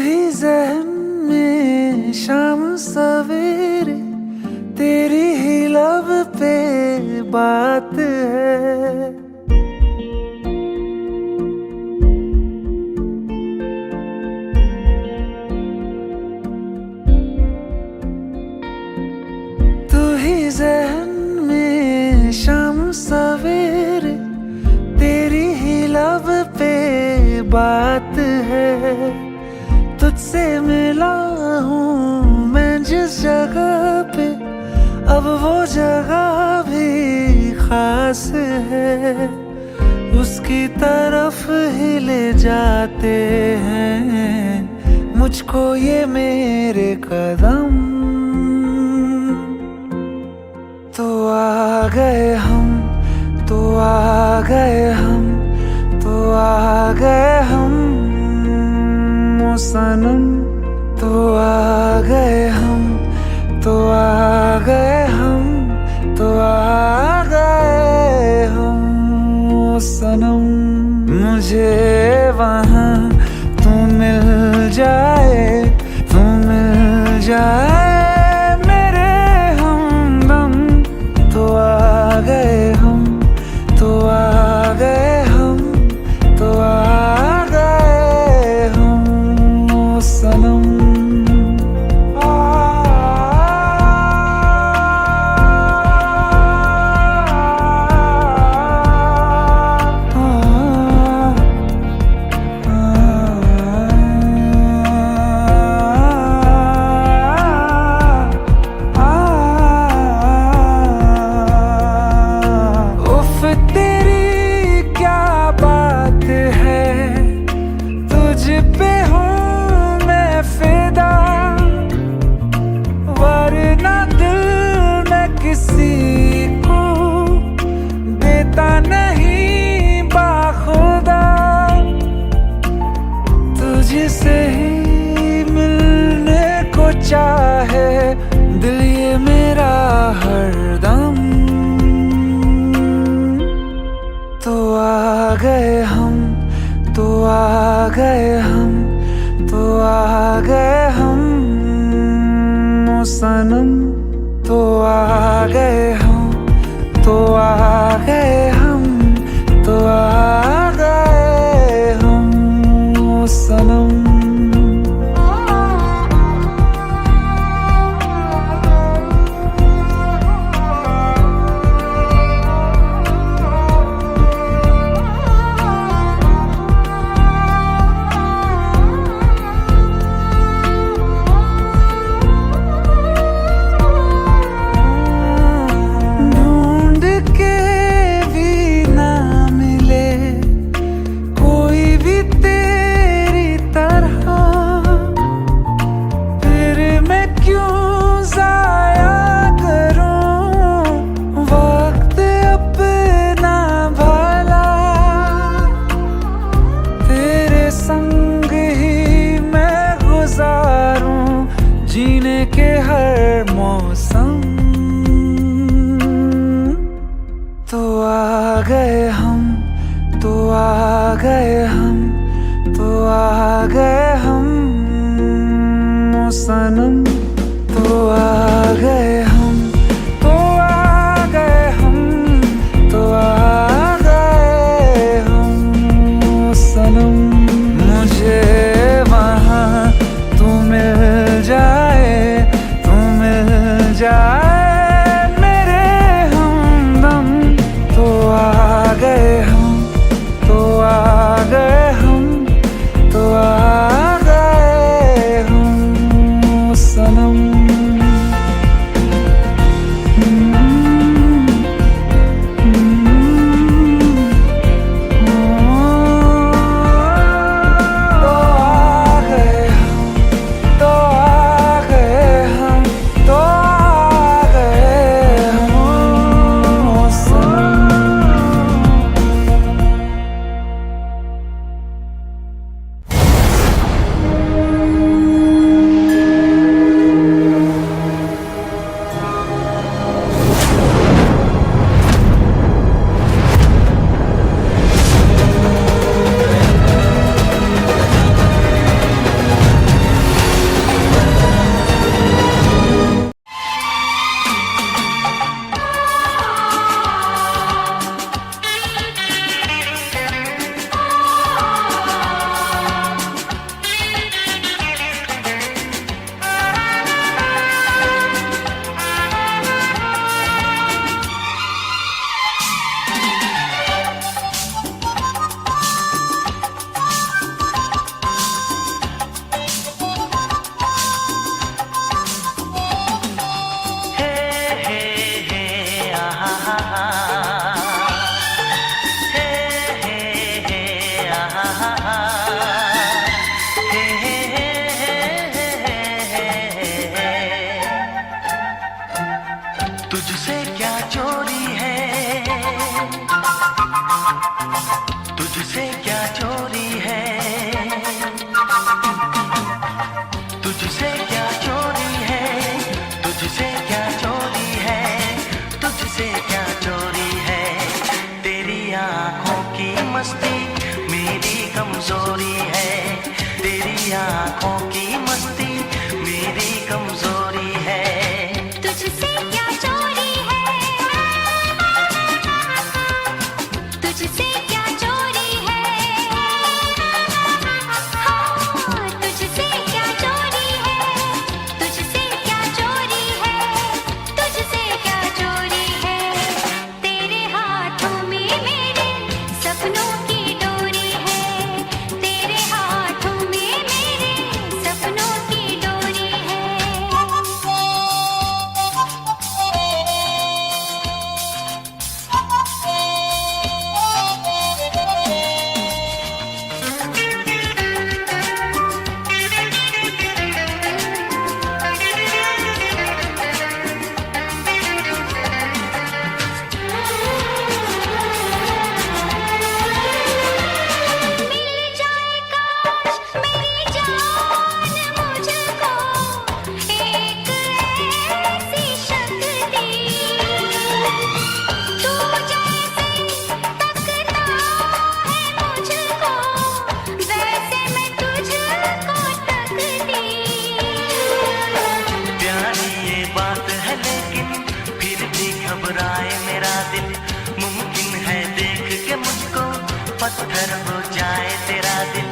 ही ज़हन में शाम सवेरे, तेरी ही लब पे बात है। तू ही ज़हन में शाम सवेरे, तेरी ही लब पे बात है। तुझसे मिला हूँ मैं जिस जगह पे, अब वो जगह भी खास है। उसकी तरफ ही ले जाते हैं मुझको ये मेरे कदम। तो आ गए हम, तो आ गए हम, तो आ गए हम ओ सनम। तो आ गए हम, तो आ गए हम, तो आ गए हम ओ सनम। मुझे वहाँ तू मिल जाए, तू मिल जाए मेरे हमदम। तो आ गए हम, तो आ गए हम, तो आ गए हम ओ सनम। तुझसे ही मिलने को चाहे दिल ये मेरा हरदम। तो आ गए हम, तो आ गए हम, तो आ गए हम ओ सनम। तो आ गए हम, तो आ गए हम, तो आ गए हम ओ सनम। जीने के हर मौसम। तो आ गए हम, तो आ गए हम, तो आ गए हम ओ सनम। तो आ गए हम, तो आ गए हम, तो आ गए हम ओ सनम। मुझे वहाँ तू मिल जाए, तू मिल जाए मेरे हमदम। तो आ गए हम, तो आ गए हम, तो आ गए हम ओ सनम। तुझसे क्या चोरी है, तुझसे क्या चोरी है, तुझसे क्या चोरी है, तुझसे क्या चोरी है। तेरी आँखों की मस्ती मेरी कमजोरी है, तेरी आँखों की मस्ती मेरी कमजोरी है। तुझसे क्या चोरी है, तुझसे क्या चोरी है, हाँ तुझसे क्या चोरी है, तुझसे क्या चोरी है, तुझसे क्या चोरी है। तेरे हाथों में मेरे सपनों की डोरी है, तेरे हाथों में मेरे सपनों की डोरी है। मिल जाए काश मेरी जान मुझको एक ऐसी शक्ति, तू जैसे तकता है मुझको वैसे मैं तुझको तकती। प्यारी ये बात है लेकिन फिर भी घबराए मेरा दिल। मुमकिन है देख के मुझको पत्थर हो जाए तेरा दिल,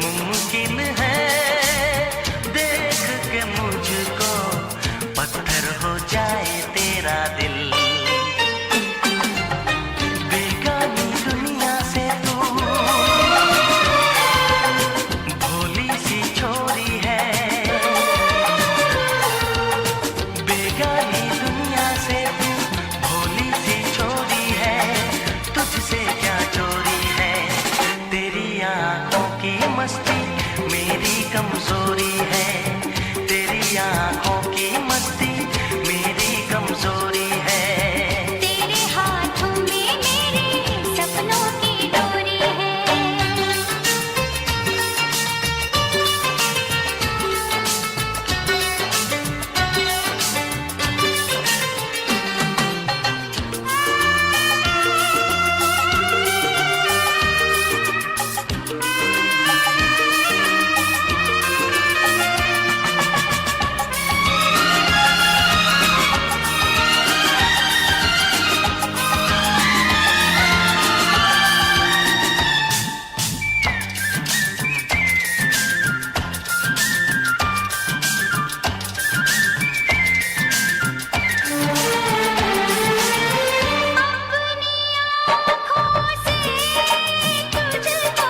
मुमकिन है देख के मुझको पत्थर हो जाए तेरा दिल। बेगानी दुनिया से तू भोली सी छोरी है, बेगानी दुनिया से तू भोली सी छोरी है। तुझसे क्या चोरी है, तेरी आँखों की मस्ती मेरी कमजोरी है, तेरी आँखों की मस्ती मेरी कमजोरी है। तेरे हाथों में मेरे सपनों की डोरी है। अपनी आँखों से तुझको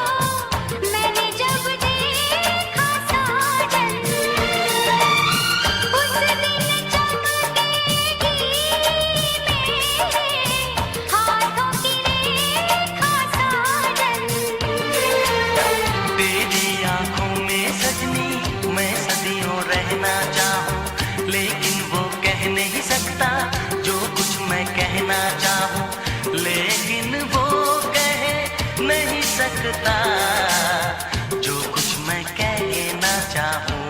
मैंने जब देखा साजन, उस दिन चमकेगी मेरे हाथों की रेखा साजन। तेरी आँखों में सजनी मैं सदियों रहना चाहूँ, लेकिन वो कह नहीं सकता जो कुछ मैं कहना चाहूँ, लेकिन वो कह नहीं सकता जो कुछ मैं कहना चाहूँ।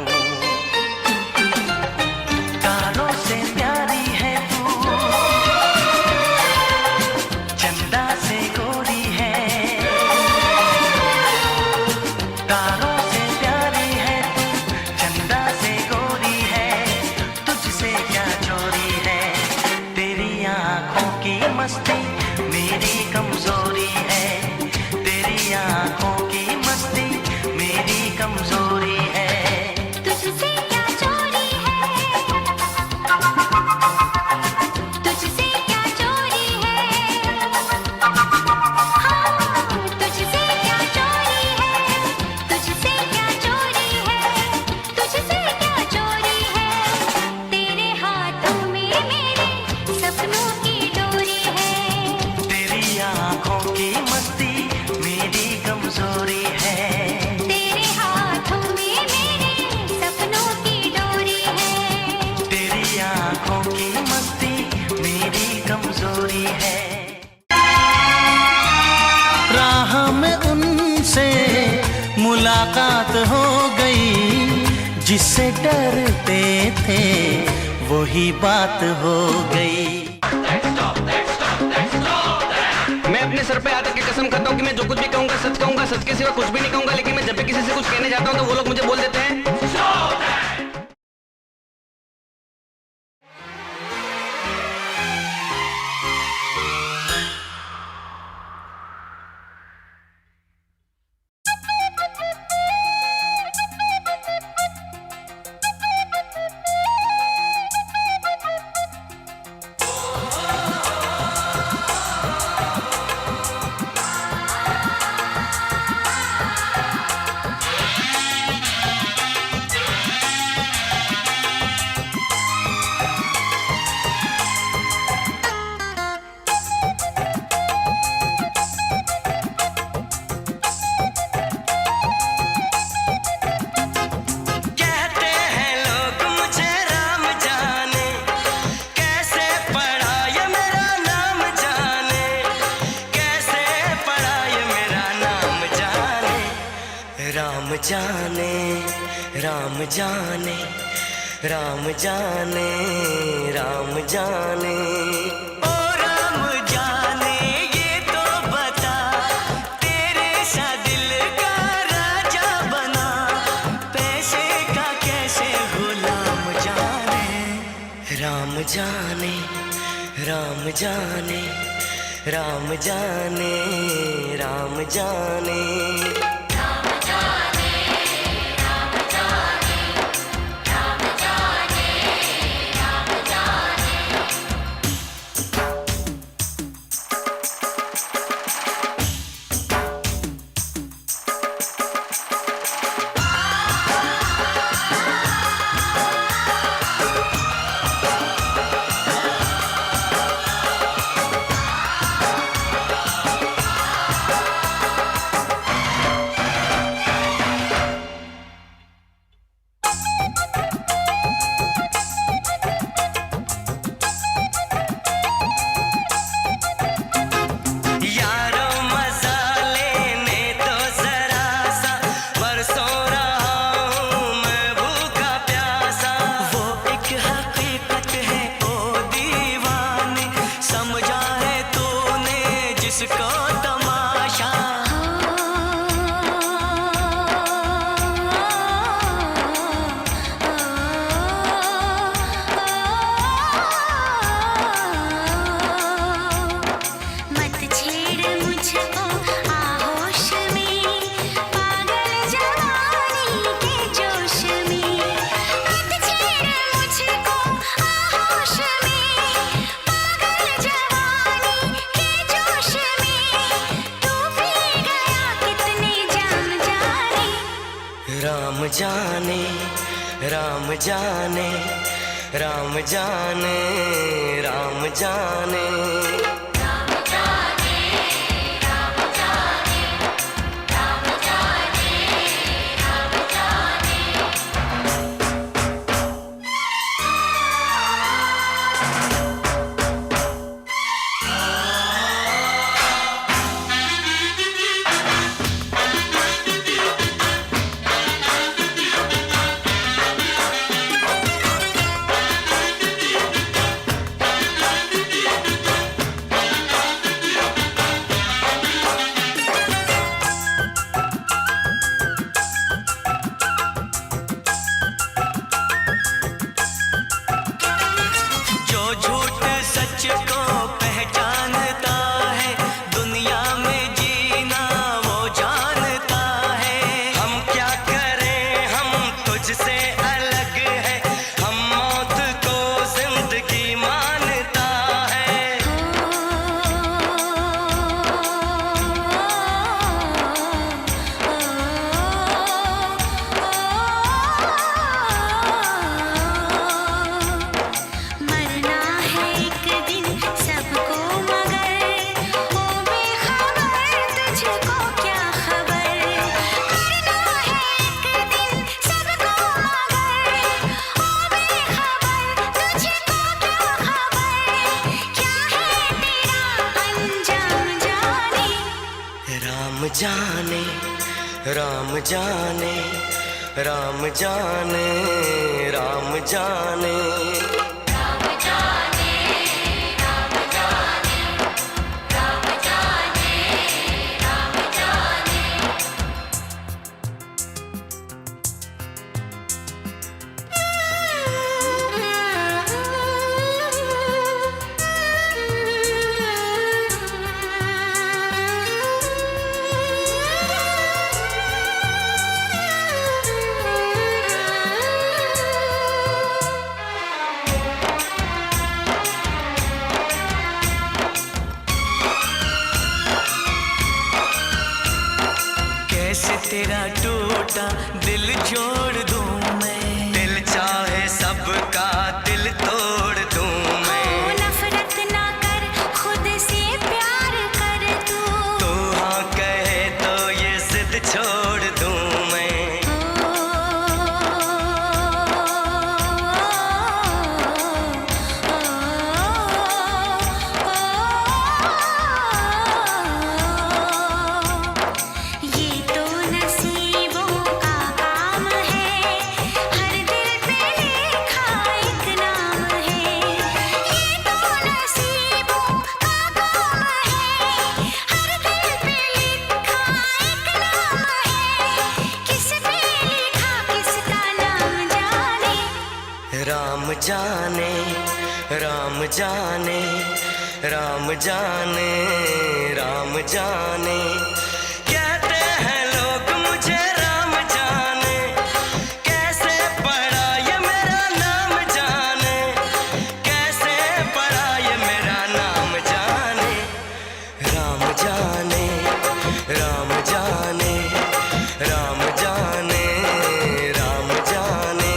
तारों से प्यारी है तू, चंदा से गोरी है, तारों से प्यारी है तू, चंदा से गोरी है। तुझसे क्या चोरी है, तेरी आँखों की मस्ती मेरी कमजोरी है, तेरी आँखों की जिससे डरते थे वही बात हो गई। मैं अपने सर पे हाथ रख के कसम खाता हूँ कि मैं जो कुछ भी कहूँगा सच कहूँगा, सच के सिवा कुछ भी नहीं कहूँगा। लेकिन मैं जब भी किसी से कुछ कहने जाता हूँ तो वो लोग मुझे बोल देते हैं जाने राम जाने राम जाने राम जाने ओ राम जाने ये तो बता तेरे सा दिल का राजा बना पैसे का कैसे गुलाम जाने राम जाने राम जाने राम जाने राम जाने राम जाने राम जाने राम जाने राम जाने राम जाने राम जाने राम जाने राम जाने राम जाने राम जाने राम जाने कैसे तेरा टूटा दिल जोड़ दूं मैं, दिल चाहे सबका दिल तोड़ दूं मैं। ओ नफरत ना कर, खुद से प्यार कर तू हाँ कहे तो ये जिद छोड़ दूं मैं। ये तो नसीबों का काम है, हर दिल पे लिखा एक नाम है। ये तो नसीबों का काम है, हर दिल पे लिखा एक नाम है। किस पे लिखा किसका नाम जाने। राम जाने राम जाने राम जाने राम जाने कहते हैं लोग मुझे राम जाने, कैसे पड़ा ये मेरा नाम जाने, कैसे पड़ा ये मेरा नाम जाने। राम जाने राम जाने राम जाने राम जाने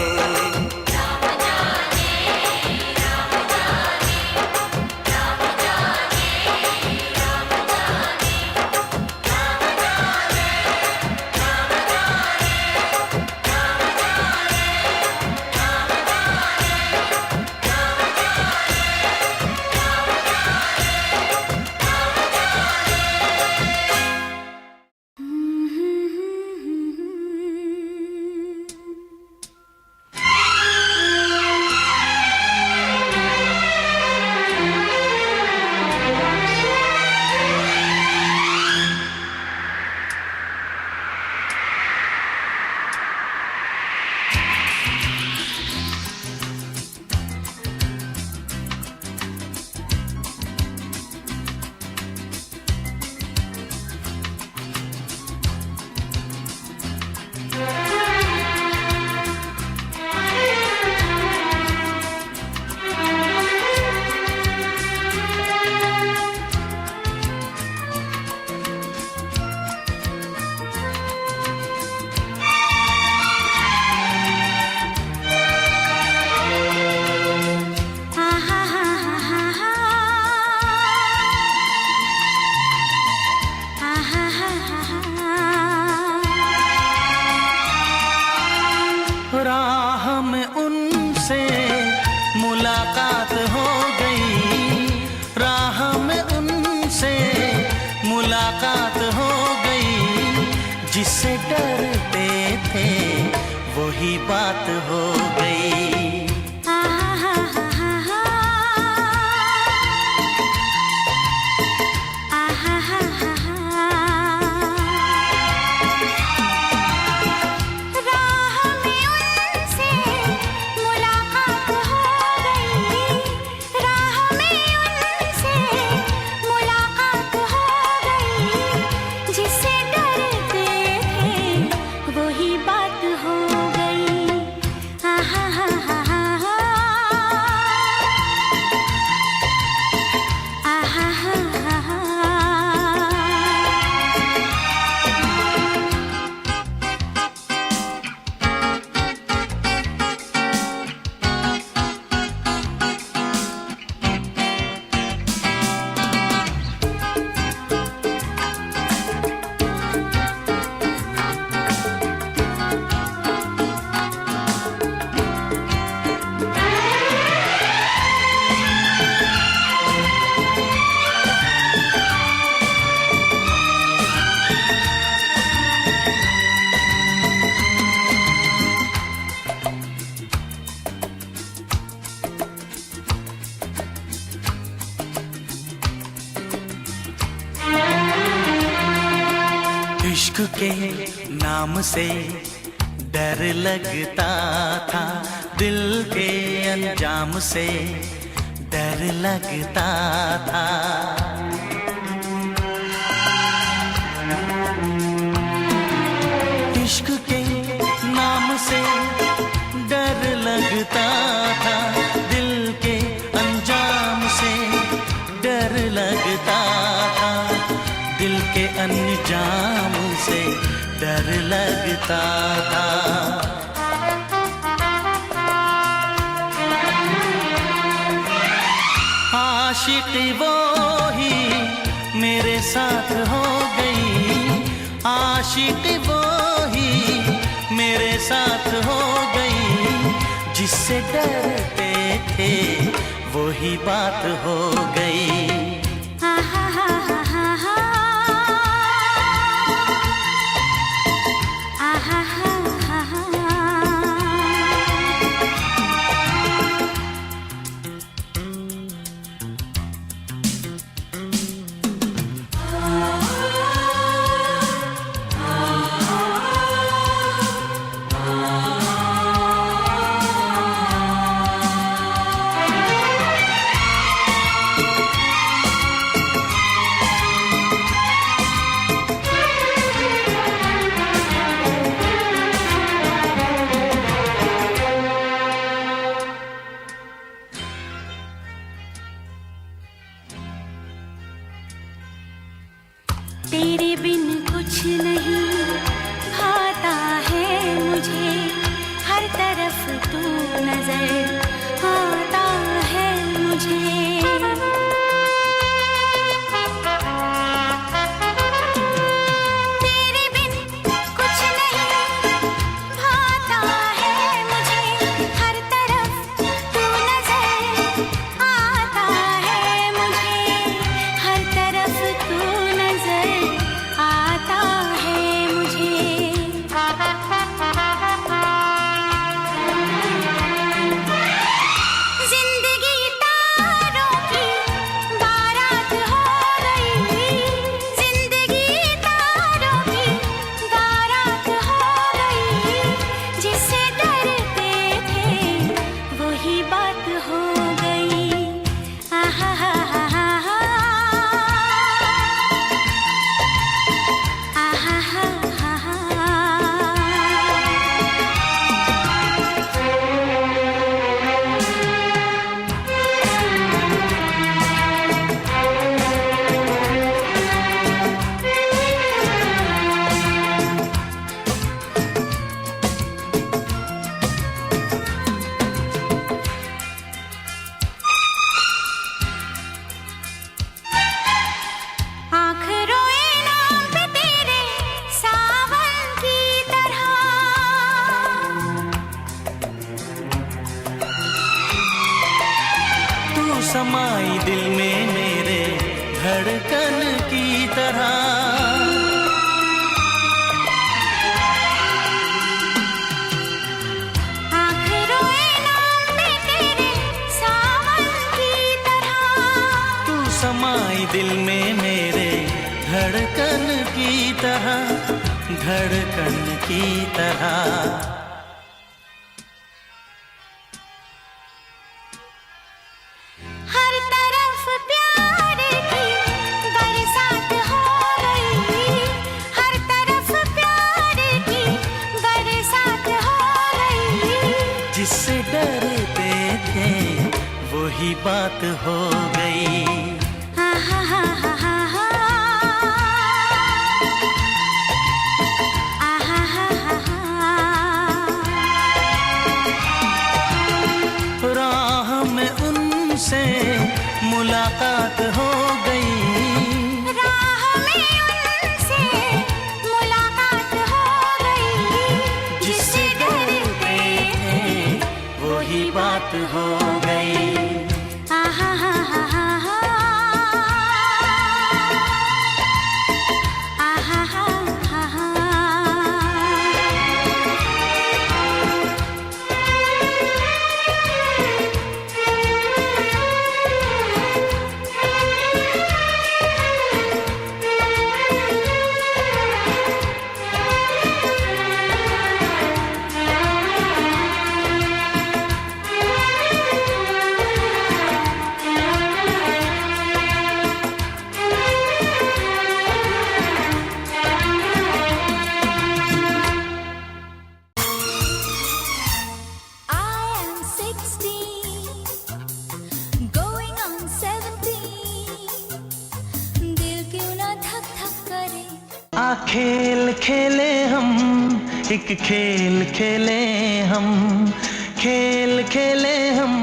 राह में उनसे मुलाकात हो गई, राह में उनसे मुलाकात हो गई। जिससे डरते थे वही बात हो गई। राह में उनसे मुलाकात इश्क के नाम से डर लगता था, दिल के अंजाम से डर लगता था। इश्क के नाम से डर लगता था, दिल के अंजाम से डर लगता था, दिल के अंजाम से डर लगता था। आशिक वो ही मेरे साथ हो गई, आशिक वो ही मेरे साथ हो गई, जिससे डरते थे वही बात हो गई। तेरे बिन कुछ नहीं भाता है मुझे, हर तरफ तू नजर आता है मुझे। तेरे बिन कुछ नहीं भाता है मुझे, हर तरफ तू नजर आता है मुझे, हर तरफ तू नजर आता है मुझे। जिंदगी तारों की बारात हो गई, जिंदगी तारों की बारात हो गई, जिससे डरते थे वही बात हो गई। आहा हा हा हा हा, आहा हा हा हा। आँख रोए नाम पे तेरे सावन की तरह, तू समाई दिल में मेरे धड़कन की तरह। आँख रोए नाम पे तेरे सावन की तरह, तू समाई दिल में मेरे धड़कन की तरह, धड़कन की तरह। हर तरफ प्यार की बरसात हो गई, हर तरफ प्यार की बरसात हो गई, जिससे डरते थे वही बात हो गई। आहा हा हा हा हा, आहा हा हा हा। राह में उनसे मुलाकात हो गई, राह में उनसे मुलाकात हो गई, जिससे डरते थे वही बात हो गई। आहा हा हा हा हा, आहा हा हा हा। 16 going on 17 दिल क्यों ना धक धक करे। आ खेल खेले हम, एक खेल खेले हम, खेल खेले हम।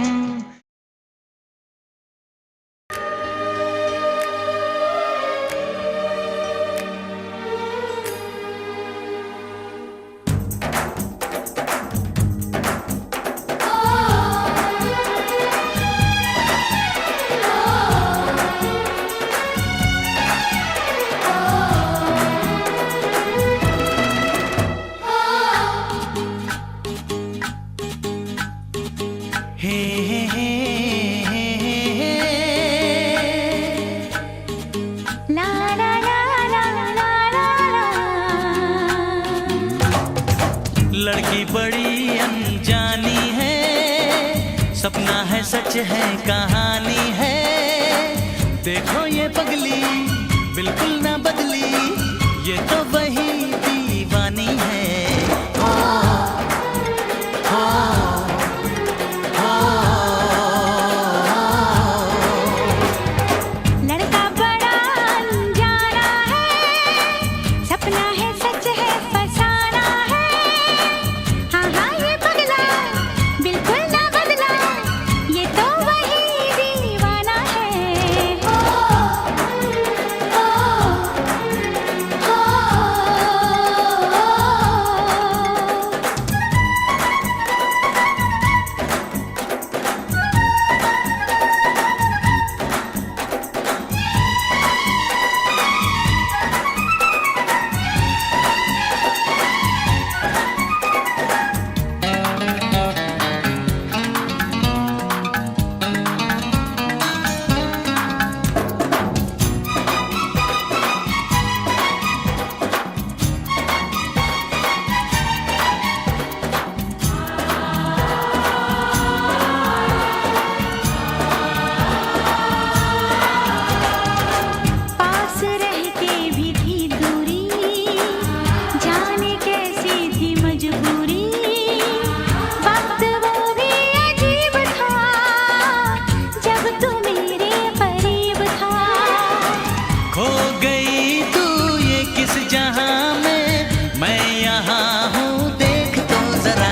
ला ला ला ला ला ला ला। लड़की बड़ी अनजानी है, सपना है सच है कहानी है। देखो ये पगली बिल्कुल ना बदली, ये तो वही दीवानी है। लड़का बड़ा अनजाना है, सपना है सच है फसाना है। हाँ हाँ ये पगला बिल्कुल ना बदला, ये तो वही दीवाना है। पास रह के भी थी दूरी, जाने कैसी थी मजबूरी। वक्त वो भी अजीब था, जब तू मेरे करीब था। खो गई तू ये किस जहां में, मैं यहाँ हूँ देख तो जरा।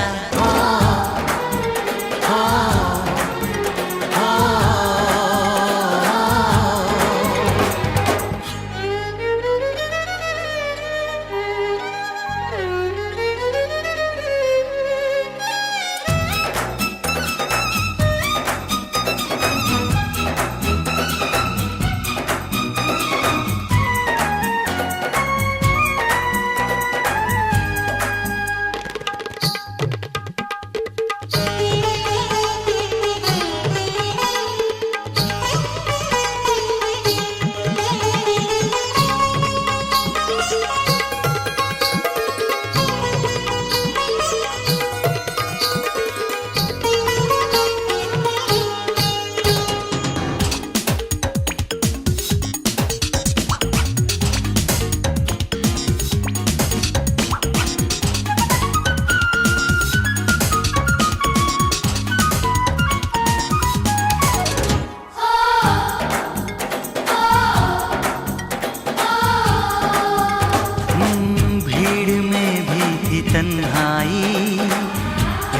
भीड़ में भी थी तन्हाई,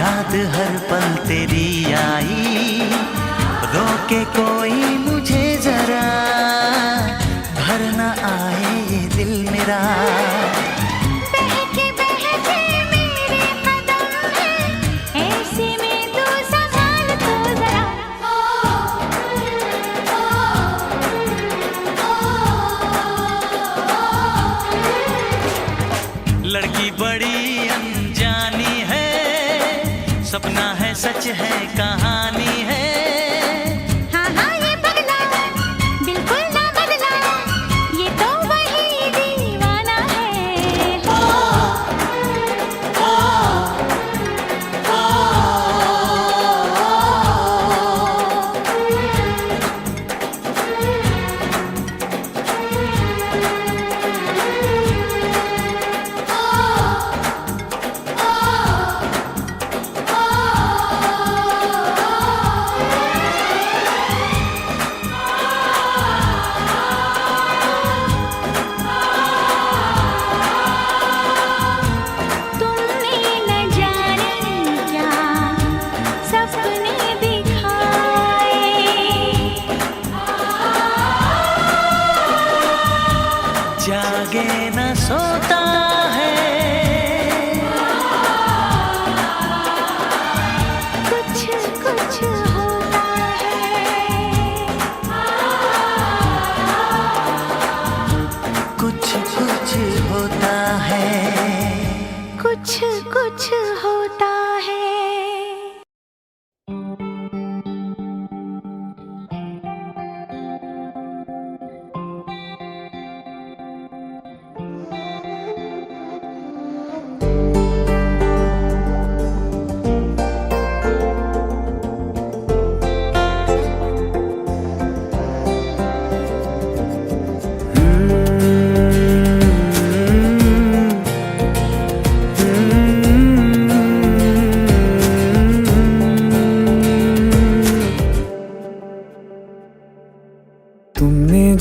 याद हर पल तेरी आई। रोके कोई मुझे जरा, भर न आए ये दिल मेरा। बहके बहके मेरे कदम हैं, ऐसे में तू संभाल तो जरा। लड़की बड़ी अनजानी है, सपना है सच है कहानी है। हाँ हाँ ये पगला बिल्कुल ना बदला, ये तो वही दीवाना है।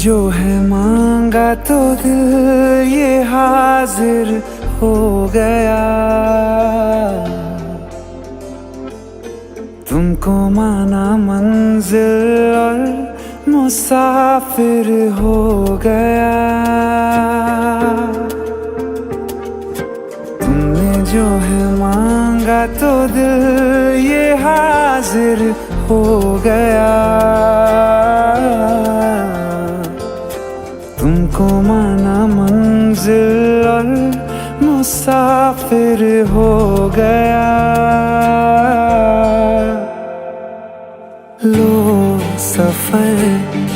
जो है मांगा तो दिल ये हाजिर हो गया। तुमको माना मंजिल और मुसाफिर हो गया। तुमने जो है मांगा तो दिल ये हाजिर हो गया। तुमको माना मंजिल और मुसाफिर हो गया। लो सफर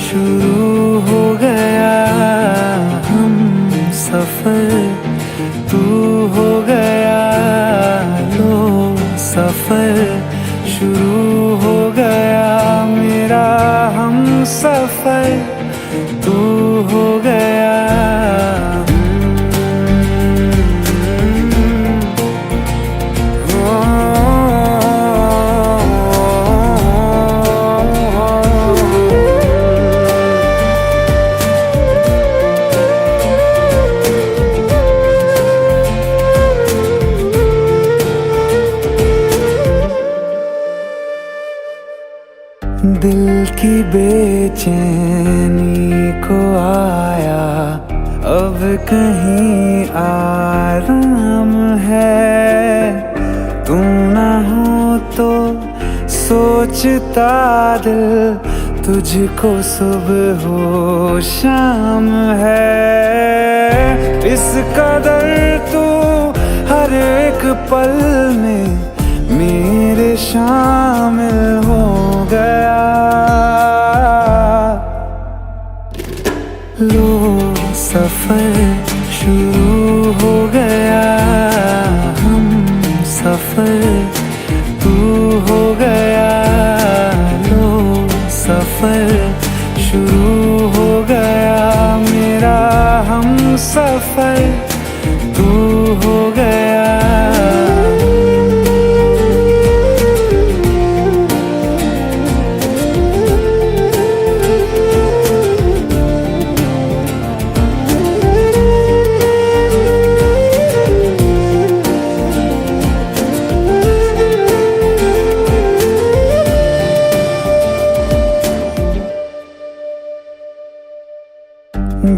शुरू हो गया। हम सफर तू हो गया। लो सफर शुरू हो गया। मेरा हम सफर तू हो गया। दिल की बेचैनी को आया अब कहीं आराम है। तू ना हो तो सोचता दिल तुझको सुबह हो शाम है। इस कदर तू हर एक पल में मेरे शामिल हो गया। लो सफर शुरू हो गया। हम सफर तू हो गया। लो सफर शुरू हो गया। मेरा हम सफर तू हो गया।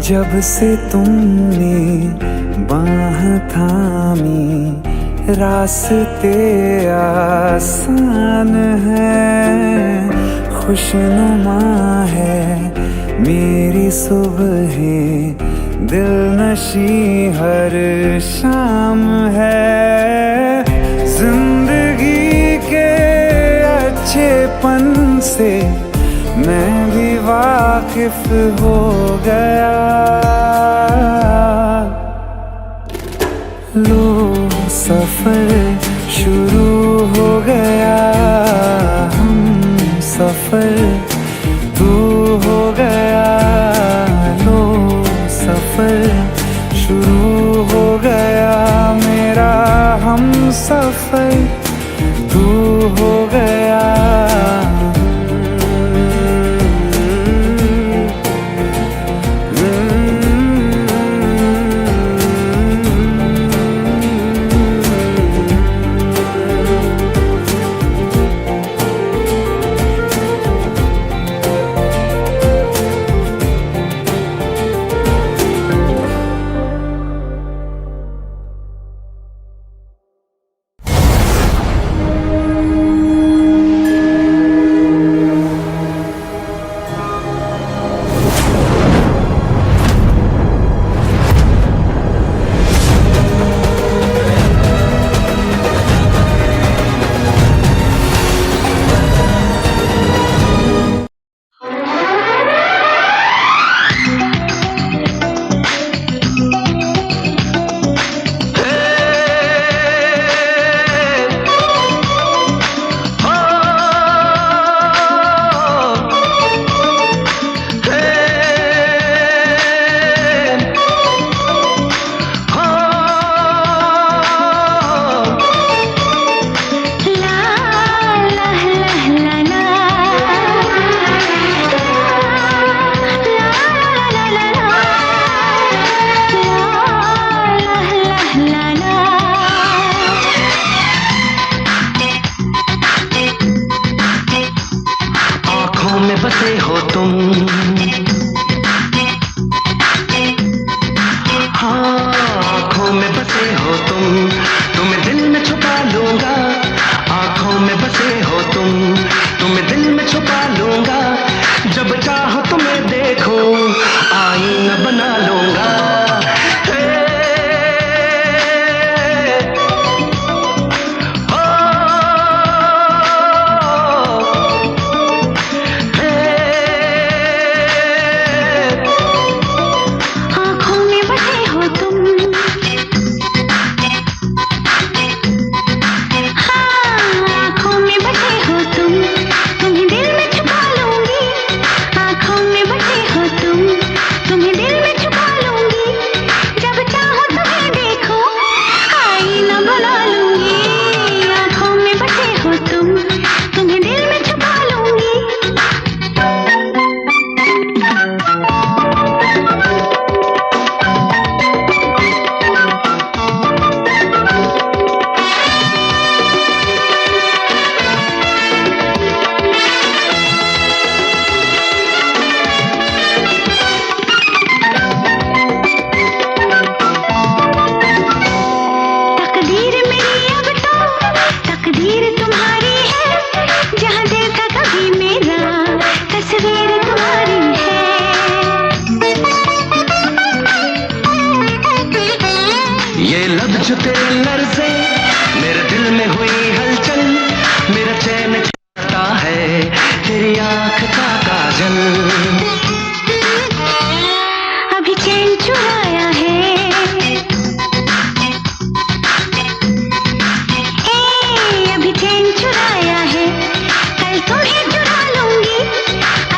जब से तुमने बाह थामी रास्ते आसान है। खुशनुमा है मेरी सुबहें दिल नशी हर शाम है। जिंदगी के अच्छेपन से मैं भी वाकिफ हो गया। लो सफर शुरू हो गया। हम सफर तू हो गया। लो सफर शुरू हो गया। मेरा हम सफर तू हो गया। में बसे हो तुम, हाँ आँखों में बसे हो तुम, तुम्हें दिल में छुपा लूंगा। आँखों में बसे हो तुम, तुम्हें दिल में छुपा लूंगा। जब चाहो तुम्हें देखो, आईना बना लूंगा। जो तेरे लर्ज़े मेरे दिल में हुई हलचल, मेरा चैन छूटा है तेरी आँख का काजल। अभी चैन चुराया है, अभी चैन चुराया है, कल तुम्हें चुरा लूंगी।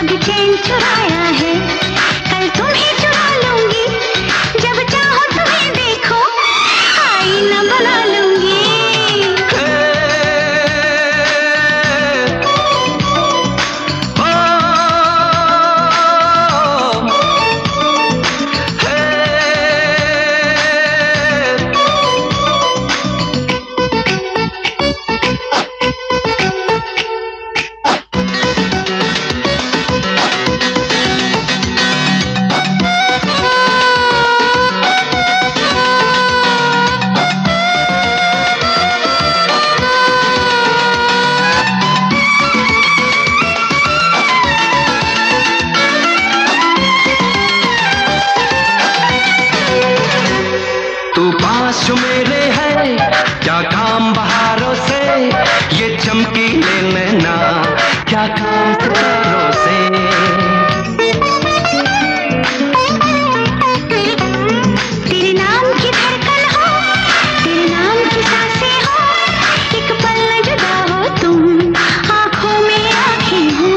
अभी चैन चुराया है, कल तुम्हें चुरा लूंगी। जब चाहो तुम्हें देखो, आईना बना लूंगी। तू पास जो मेरे है, क्या काम बहारों से, ये चमकीले नैना क्या काम सितारों से। तेरे नाम की धड़कन हो, तेरे नाम की सांसें हो, एक पल न जुदा हो तुम, आँखों में आँखें हो।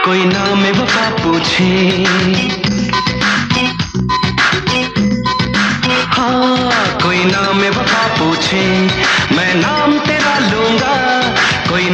कोई नाम वफा पूछे, हाँ कोई नाम वफा पूछे, मैं नाम तेरा लूंगा। कोई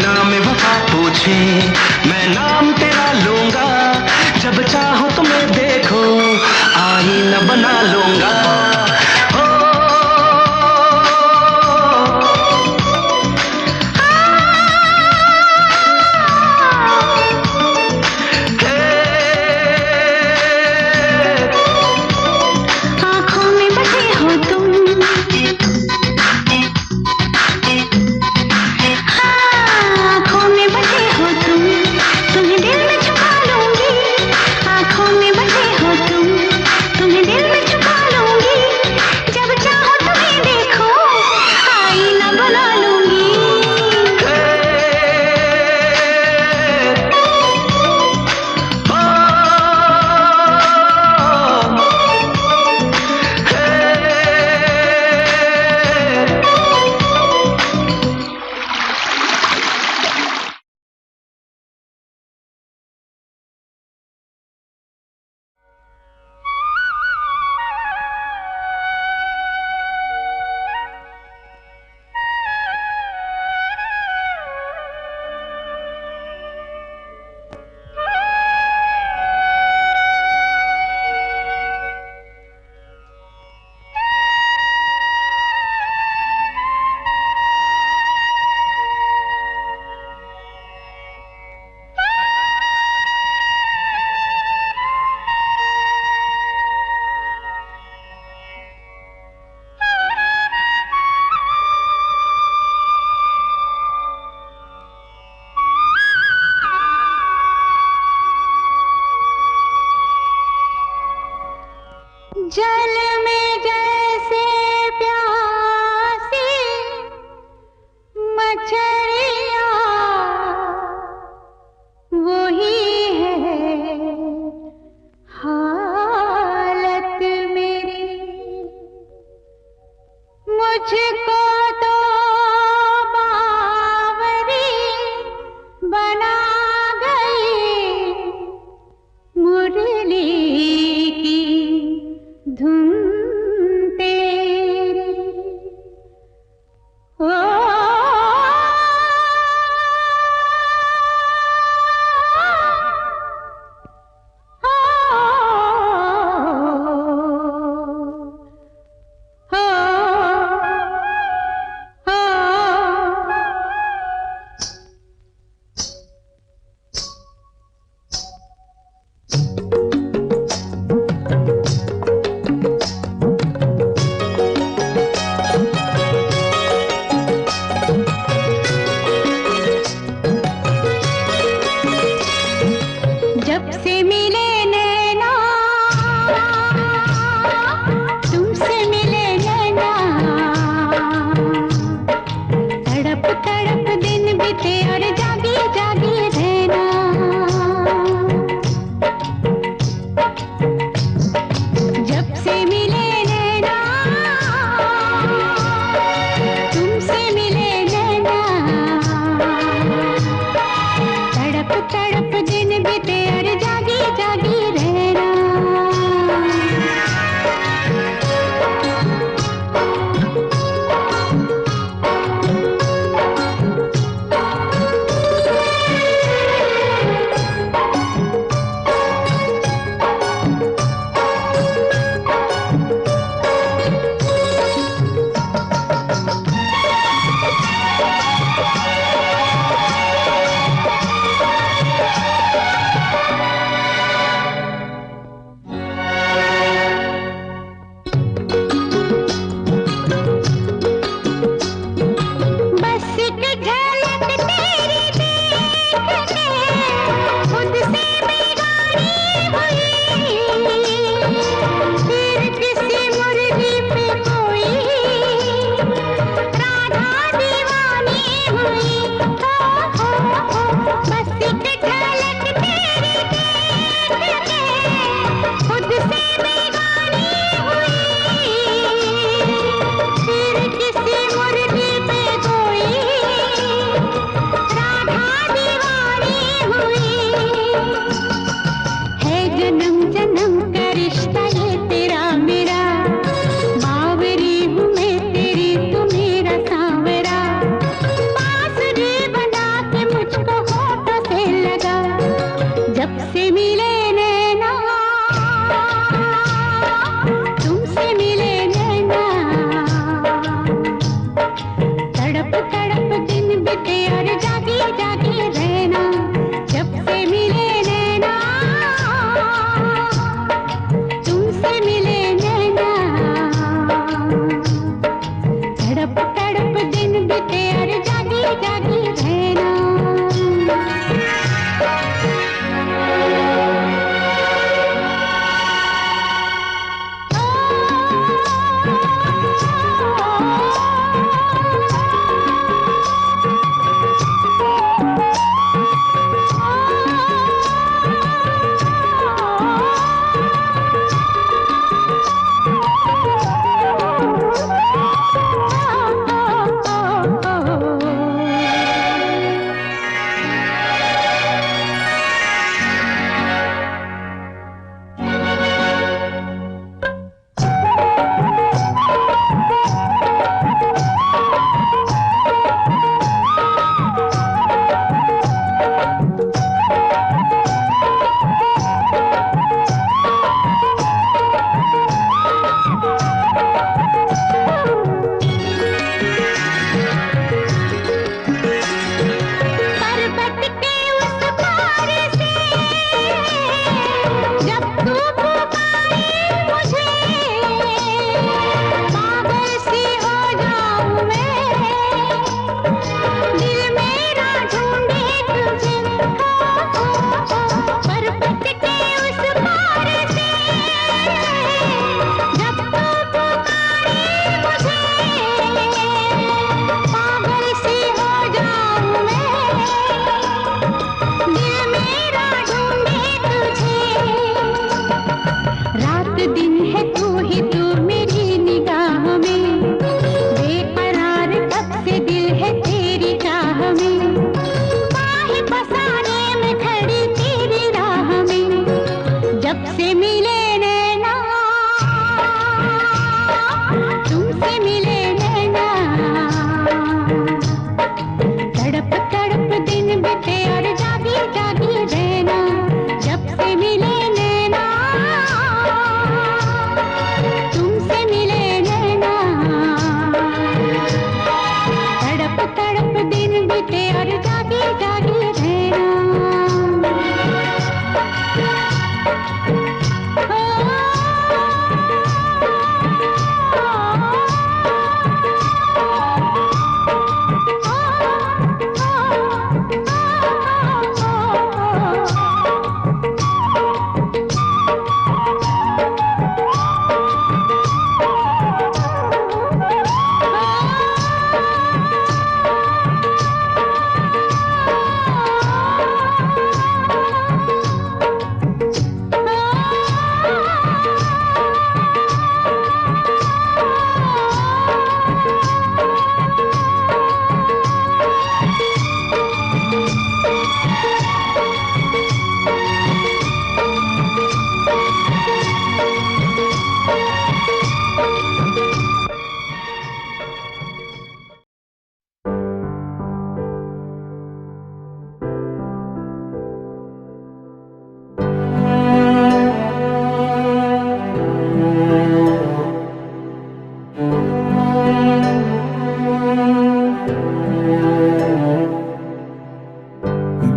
और जागे जागे रहना।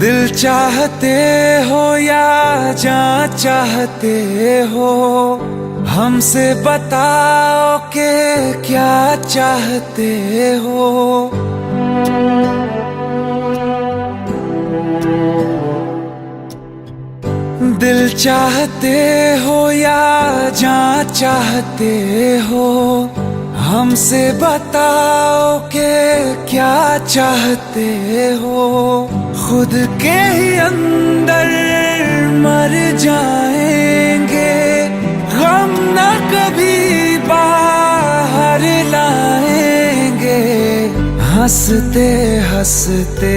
दिल चाहते हो या जान चाहते हो, हमसे बताओ कि क्या चाहते हो। दिल चाहते हो या जान चाहते हो, हमसे बताओ कि क्या चाहते हो। खुद के ही अंदर मर जाएंगे, गम न कभी बाहर लाएंगे। हंसते हंसते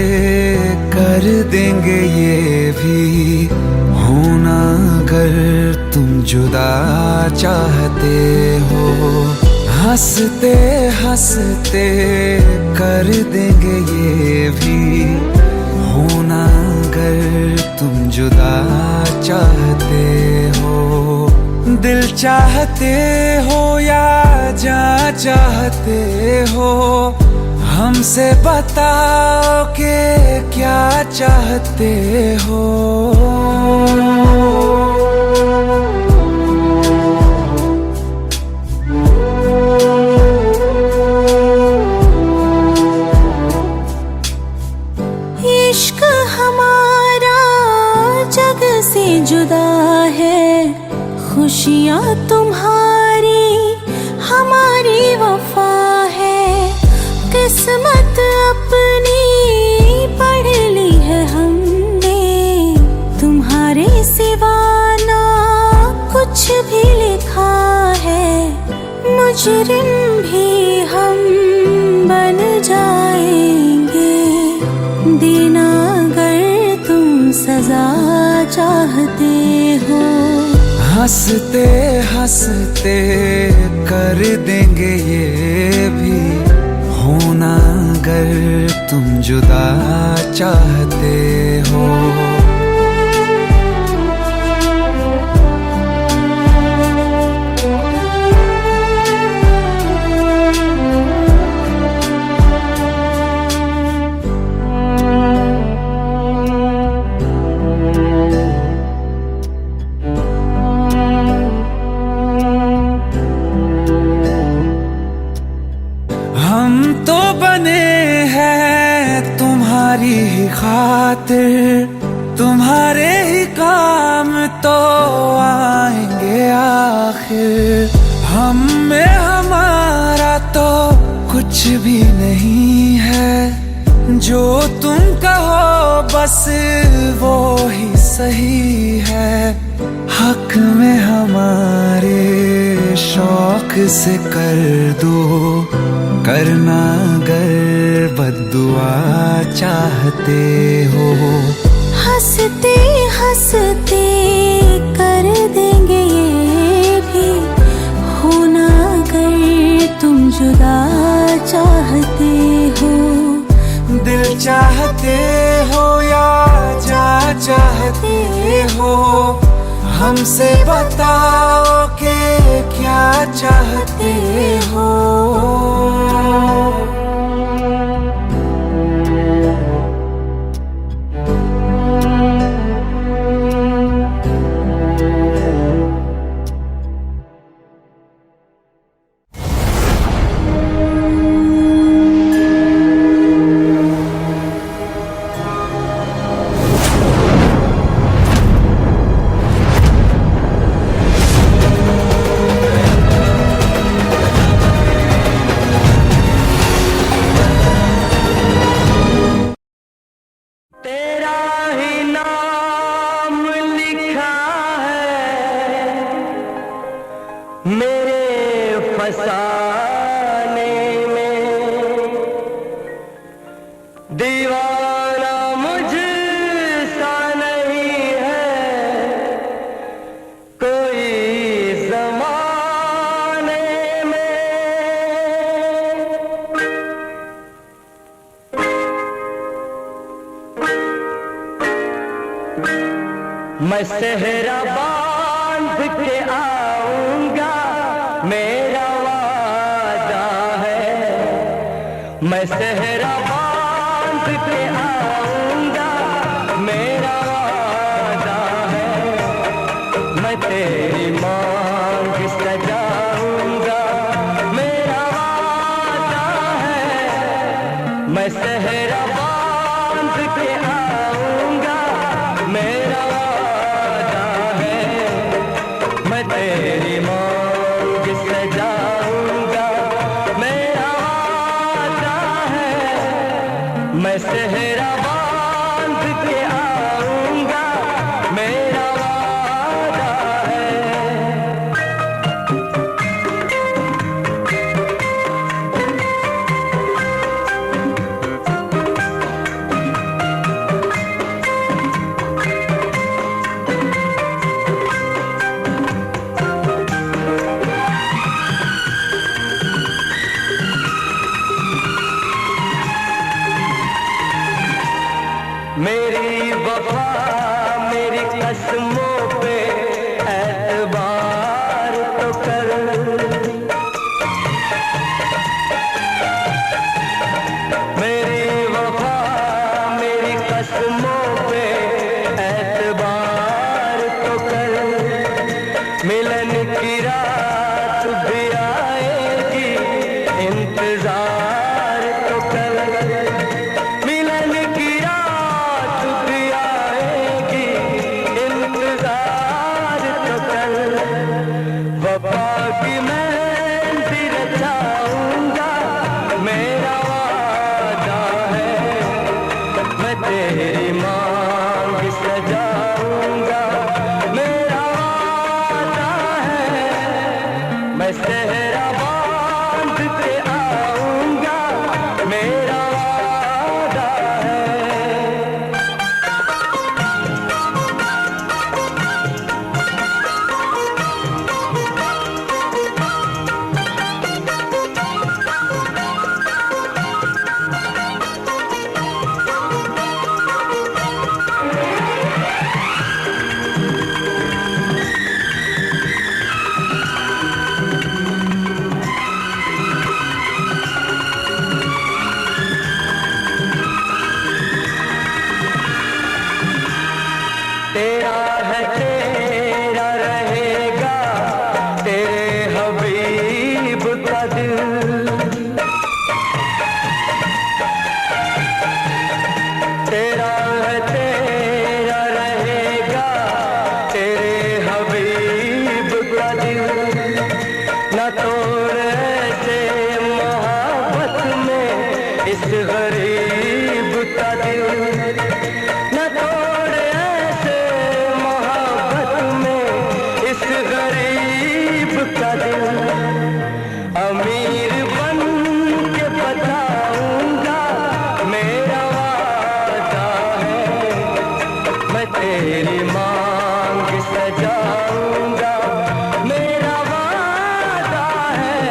कर देंगे ये भी, होना अगर तुम जुदा चाहते हो। हंसते हंसते कर देंगे ये भी, होना अगर तुम जुदा चाहते हो। दिल चाहते हो या जान चाहते हो, हमसे बताओ कि क्या चाहते हो। इश्क हमारा जग से जुदा है, खुशियाँ तुम्हारी हमारी वफा है। किस्मत अपनी पढ़ ली है हमने, तुम्हारे सिवा ना कुछ भी लिखा है। मुजरिम भी हम बन जाएंगे, देना अगर तुम सजा चाहते हो। हंसते हंसते कर देंगे ये भी, होना अगर तुम जुदा चाहते हो। हम तो बने हैं तुम्हारी ही खातिर, तुम्हारे ही काम तो आएंगे आखिर। हम में हमारा तो कुछ भी नहीं है, जो तुम कहो बस वो ही सही है। हक में हमारे शौक से कर दो, करना अगर बद्दुआ चाहते हो। हंसते हंसते कर देंगे ये भी, होना अगर तुम जुदा चाहते हो। दिल चाहते हो या जान चाहते हो, हमसे बताओ कि क्या चाहते हो। दीवाना मुझसा नहीं है कोई ज़माने में। मैं सेहरा बांध के आऊंगा मेरा वादा है। मैं सेहरा बांध के आऊंगा मेरा वादा है। मैं तेरी मांग सजाऊंगा मेरा वादा है। मैं सेहरा बांध के आऊंगा मेरा वादा है। मैं तेरी मांग सजाऊंगा मेरा वादा है। मैं सेहरा बांध के आऊंगा मेरा वादा है। मेरी वफा मेरी कसमों पे एतबार तो कर। मेरी वफा मेरी कसमों पे एतबार तो कर। मिलन की रात भी आएगी इंतजार तो कर। मिलन की रात भी आएगी इंतजार तो कर। वफा की मेहंदी रचाऊंगा मेरा वादा है। मैं तेरी मांग सजाऊंगा मेरा वादा है। मैं सेहरा बांध के आऊंगा मेरा वादा है। तेरा है तेरा रहेगा तेरे हबीब का दिल। तेरा है तेरा रहेगा तेरे हबीब का दिल। न तोड़ ऐसे मोहब्बत में इस गरीब का दिल। न तोड़ ऐसे मोहब्बत में इस गरीब का दिल। अमीर बन के बताऊंगा मेरा वादा है। मैं तेरी मांग सजाऊंगा मेरा वादा है।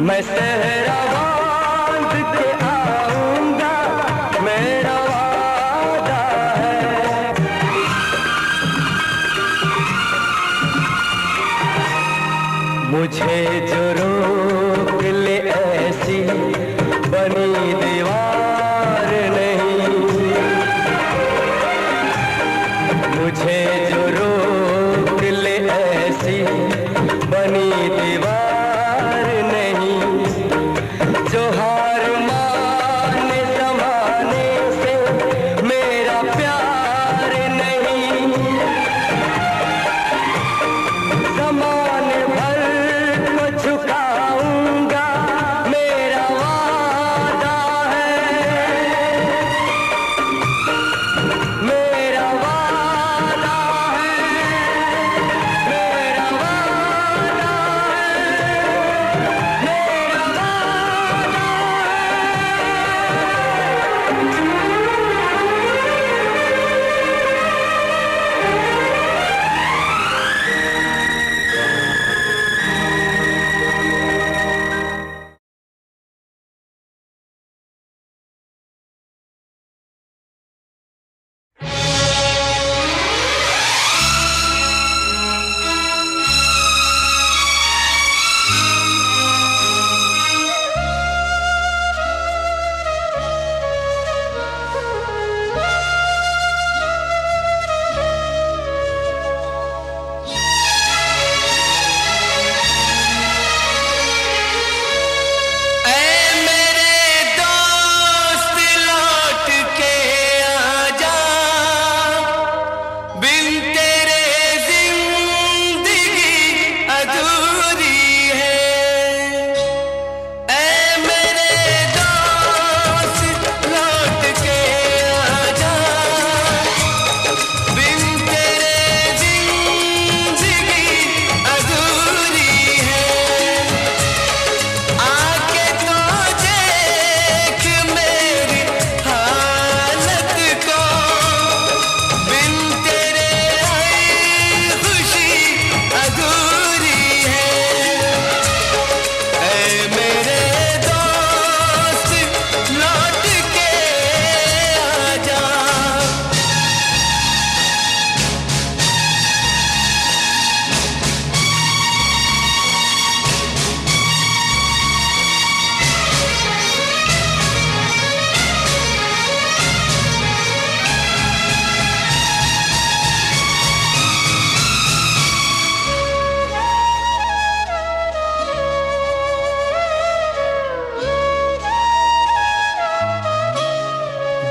मैं सेहरा बांध के आऊंगा मेरा वादा है। मुझे जो रोक ले ऐसी बनी दीवार नहीं। मुझे जो रोक ले ऐसी बनी दीवार नहीं। जो हार माने ज़माने से मेरा प्यार नहीं। ज़माने भर को झुका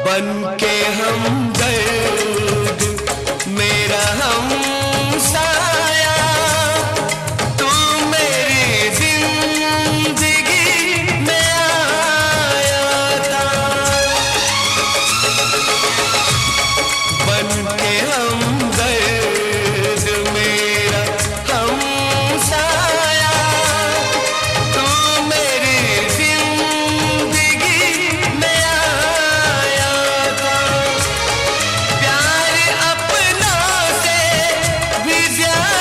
बन के हमदर्द मेरा हमसाया, तू मेरी जिंदगी में आया था। बन के हमदर्द मेरा हमसाया, तू मेरी जिंदगी में आया था। प्यार अपनों से भी ज्यादा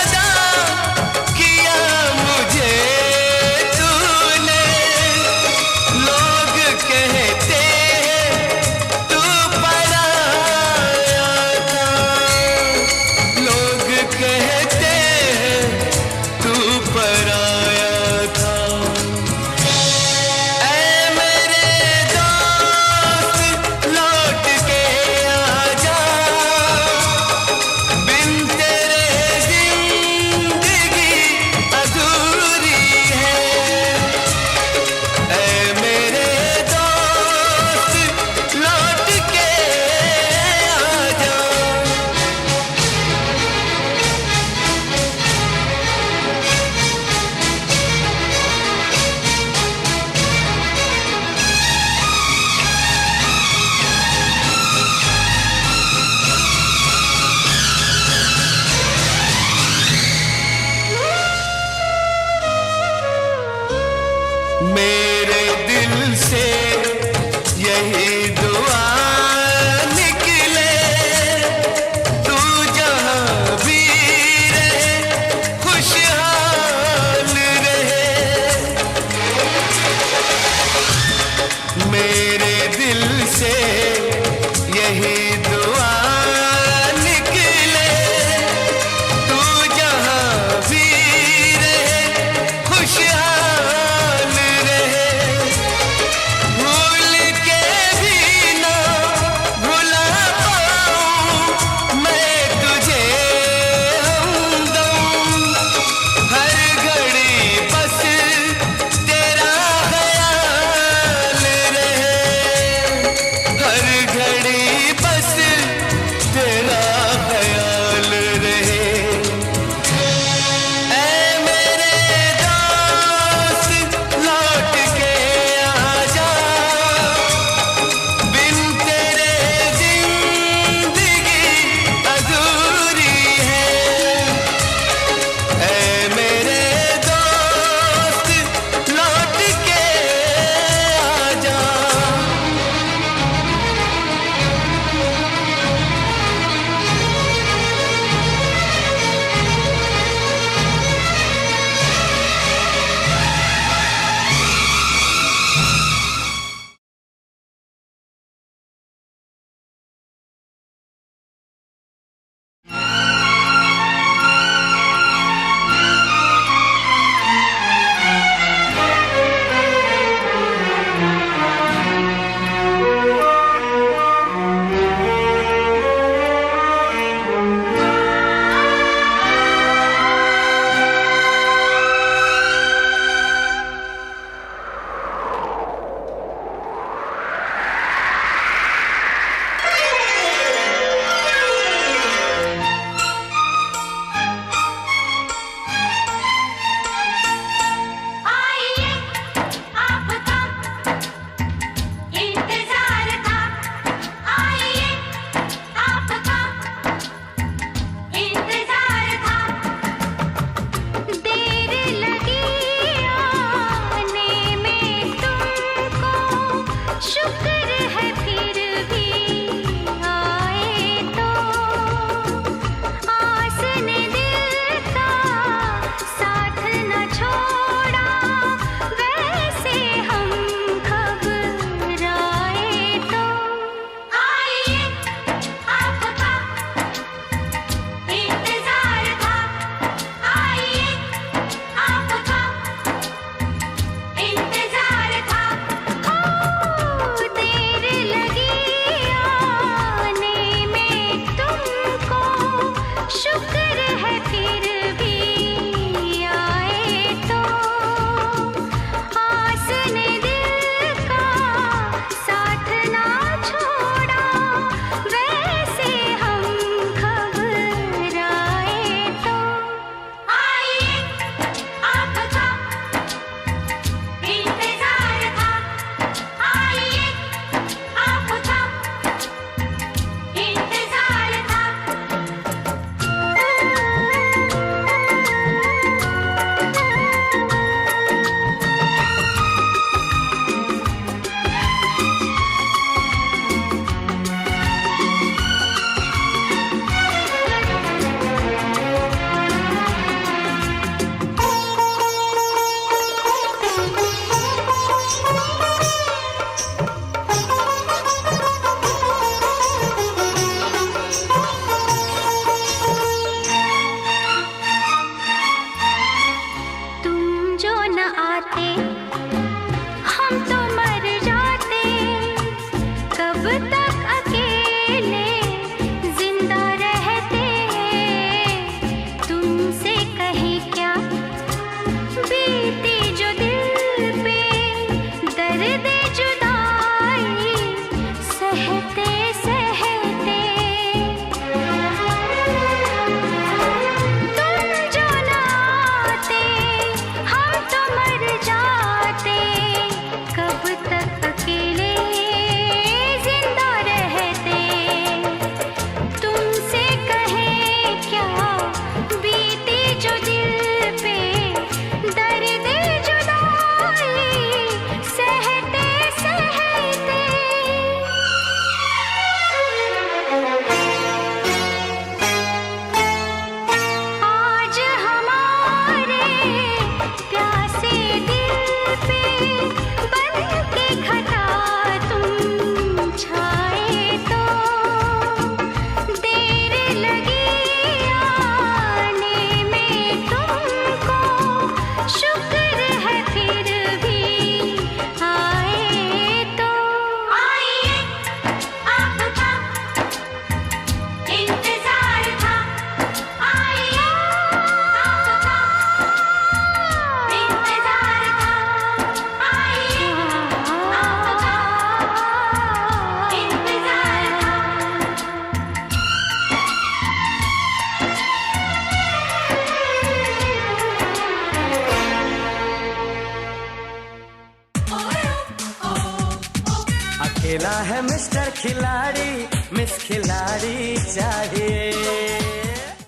मिस्टर खिलाड़ी मिस खिलाड़ी चाहिए।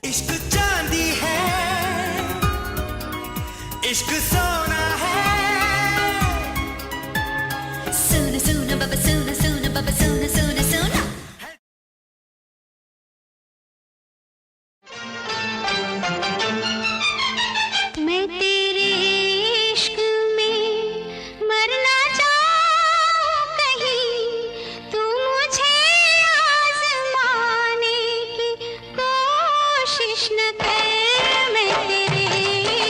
इश्क चांदी है, इश्क सोना है। सुन सुन बाबा सुन सुन बाबा सुन सुन सुन। मैं तेरे इश्क में मरना चाहूं कहीं, तू मुझे आज़माने की कोशिश न कर। मैं तेरे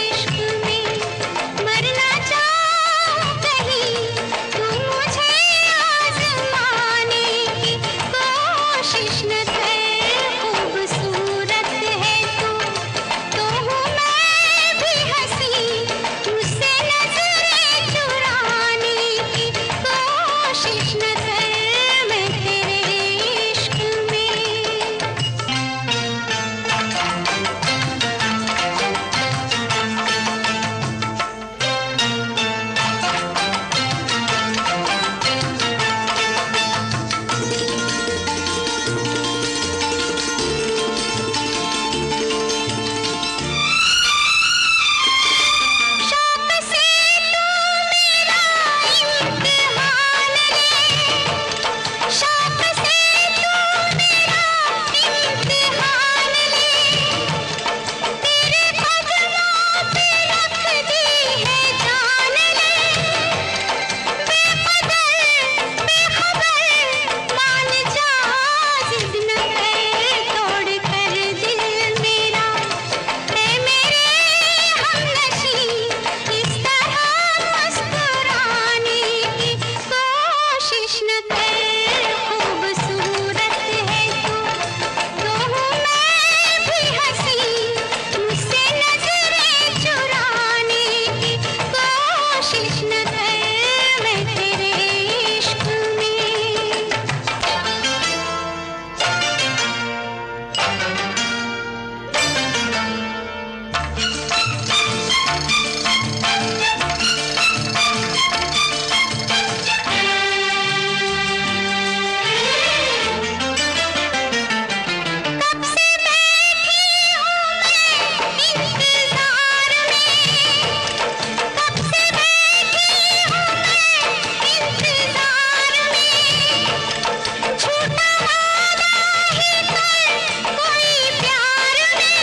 इश्क में मरना चाहूं कहीं, तू मुझे आज़माने की कोशिश न कर। खूबसूरत है तू तो हूँ मैं भी हंसी, मुझसे नजरें चुराने की कोशिश न कर। मैं तेरे इश्क में शौक से तू मेरा इम्तिहान ले, शौक से तू मेरा इम्तिहान ले। तेरे कदमों पे रख दी है जान ले, बेकदर बेखबर मान जा। जिद न कर तोड़ कर दिल मेरा, है मेरे हमनशी इस तरह मुस्कुराने की कोशिश न कर। खूबसूरत है तू तो हूँ मैं भी हंसी, मुझसे नजरें चुराने की कोशिश न कर। मैं तेरे इश्क में कब से बैठी हूँ मैं इंतजार में, कब से बैठी हूँ मैं इंतजार में। झूठा वादा ही कर कोई प्यार में,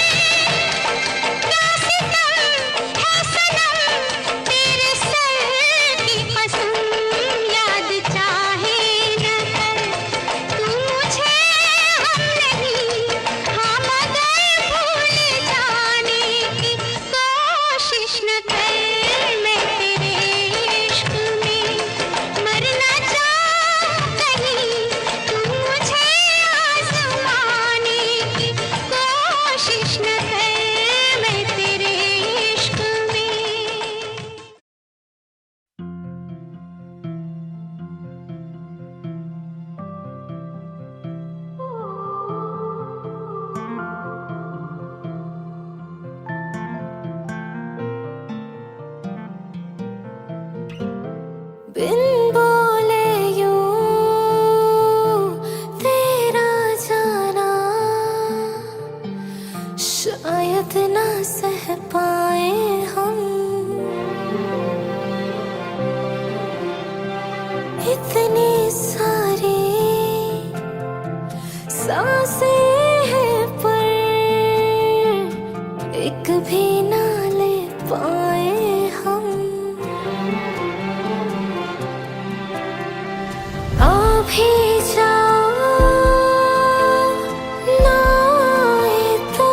क्या सितम है सनम तेरे सर की कसम। याद चाहे न कर तू मुझे, हम नहीं हाँ मगर भूल जाने की कोशिश न कर। मैं तेरे इश्क में मरना चाहूं कहीं, तू मुझे आज़माने की कोशिश न कर। मैं तेरे इश्क में बिन बोले यूं तेरा जाना, शायद ना सह पाए हम। इतनी सारी सांसें हैं पर एक भी ना ले पाए हम। आ भी जाओ ना आए तो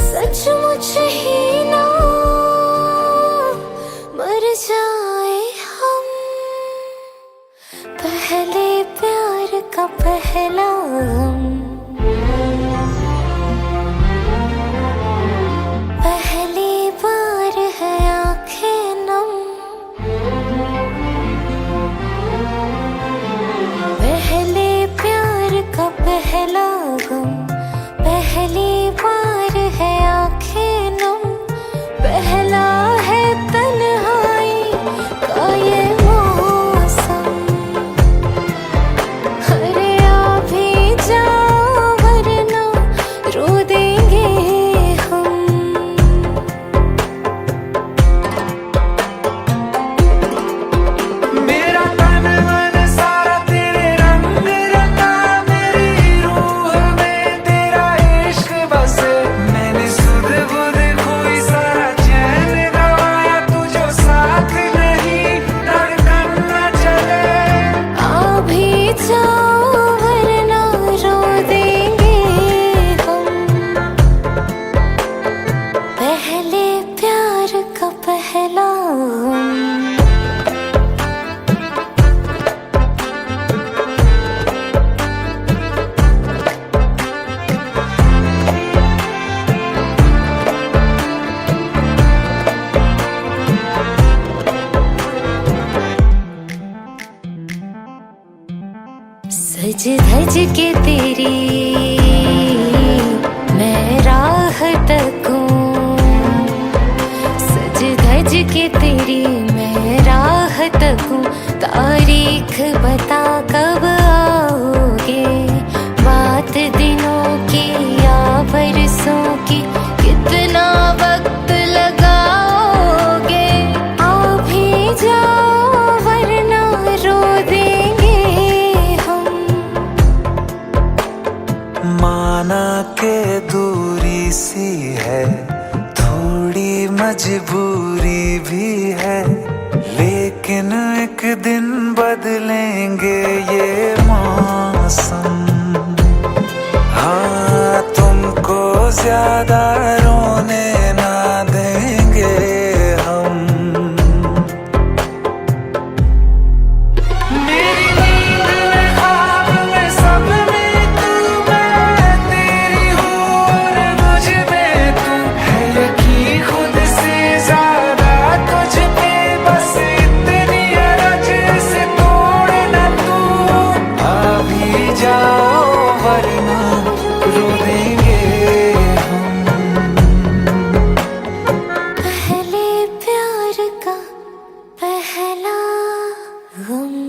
सचमुच ही ना मर जाए हम। पहले प्यार का पहला गम, पहली सज धज के तेरी मैं राह तकूं, सज धज के तेरी मैं राह तकूं। तारीख बता कब आओगे, बात दिनों की या बरसों की, कितना वक्त लगाओगे। आ भी जाओ वरना रो देंगे हम। माना के दूरी सी है, थोड़ी मजबूरी भी है, लेकिन एक दिन बदलेंगे ये मौसम। हाँ, तुमको ज्यादा रोने ना देंगे हम। मेरी नींद में ख्वाब में सब में तू, मैं तेरी हूँ और मुझ में तू है। यकीन खुद से ज्यादा तुझ पे, बस इतनी अरज से तोड़ न तू। आ भी जाओ वरना रो देंगे हम। पहले प्यार का पहला गम।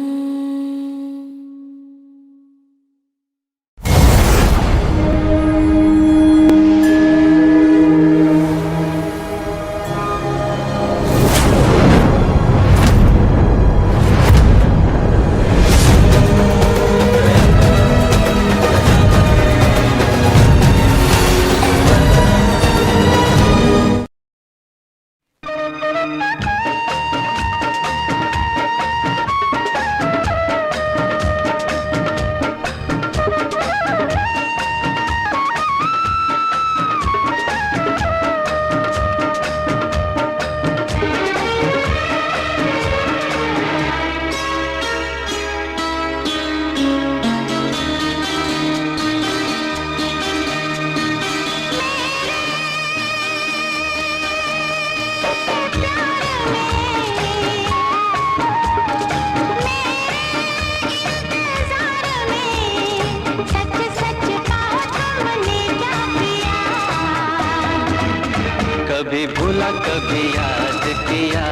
कभी भूला कभी याद किया,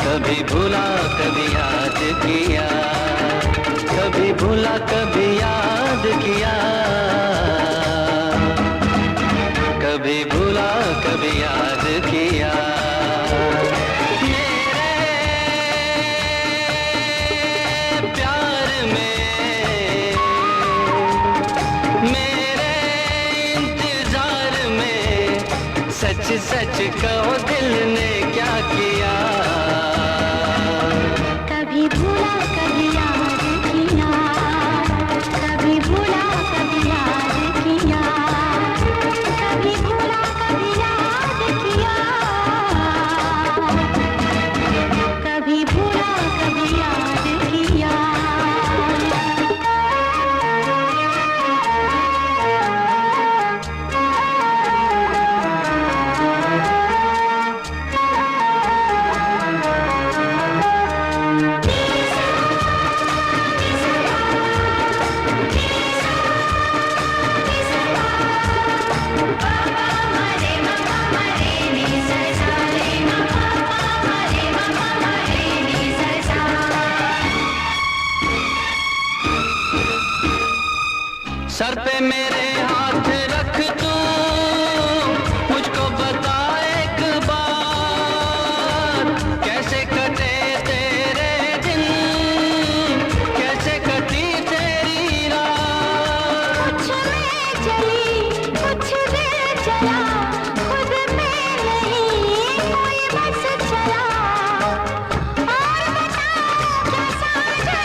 कभी भूला कभी याद किया, कभी भूला कभी याद किया, कभी भूला कभी याद किया। मेरे प्यार में, मेरे इंतजार में, सच सच कहो दिल ने क्या किया। कभी भूला कभी याद किया, कभी भूला कभी याद किया, कभी भूला कभी याद किया, कभी भूला कभी याद किया। सर पे मेरे हाथ रख तू, मुझको बता एक बार, कैसे कटे तेरे दिन, कैसे कटी तेरी रात। कुछ में चली कुछ में चला, खुद में नहीं कोई बस चला। और बता क्या समझा,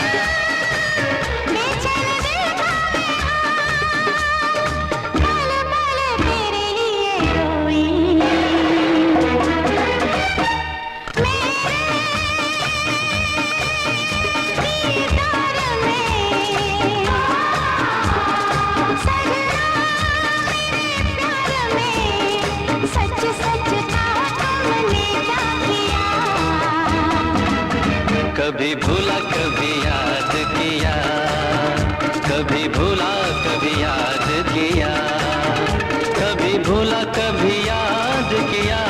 बेचैन दिल का पल पल तेरे लिए रोई। दीदार में सजना, प्यार में सच सच कहा तुमने क्या किया। कभी भूला कभी याद किया, कभी भूला कभी याद किया, कभी भूला कभी याद किया,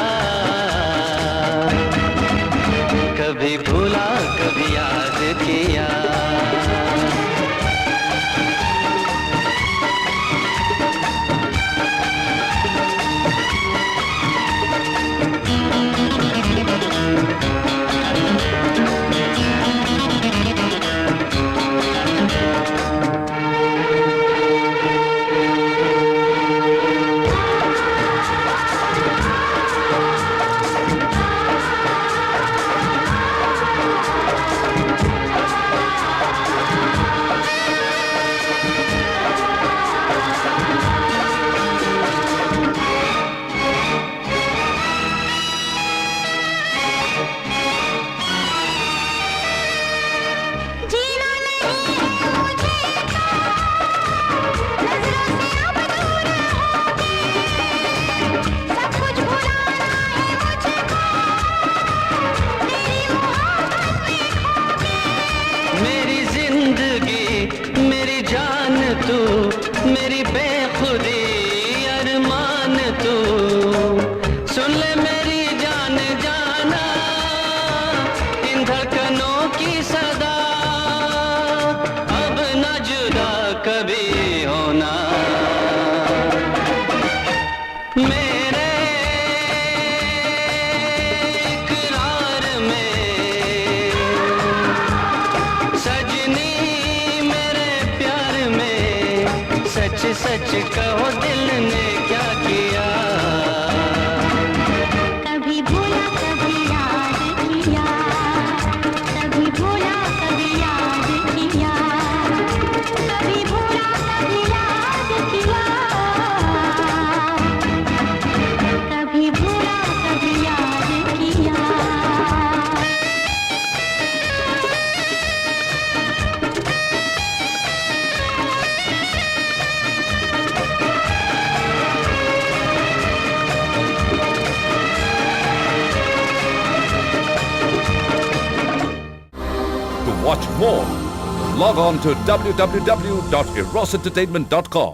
कभी भूला कभी याद किया। जीना नहीं है मुझे तो नजरों से अब दूर होके, सब कुछ भुलाना है मुझको तेरी मोहब्बत में खोके। मेरी जिंदगी मेरी जान तू, मेरी बेखुदी अरमान तू, सुन ले मेरी जान जाना इन धड़कनों की सदा, अब न जुदा कभी होना। मेरे इकरार में सजनी मेरे प्यार में, सच सच कहो दिल ने क्या किया। कभी भूला कभी याद किया, कभी भूला कभी याद किया, कभी भूला कभी याद किया, कभी भूला कभी याद किया। To watch more, log on to www.erosentertainment.com.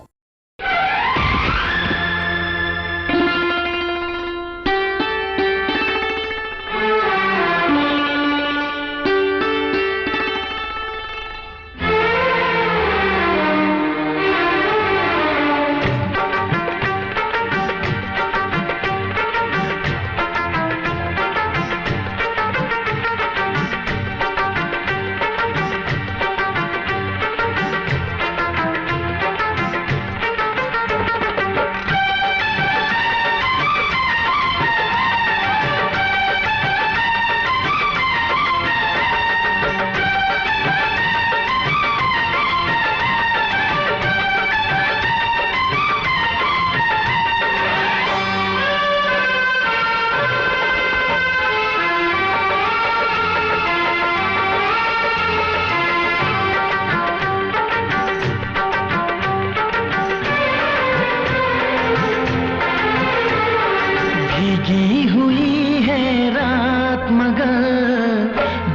भीगी हुई है रात मगर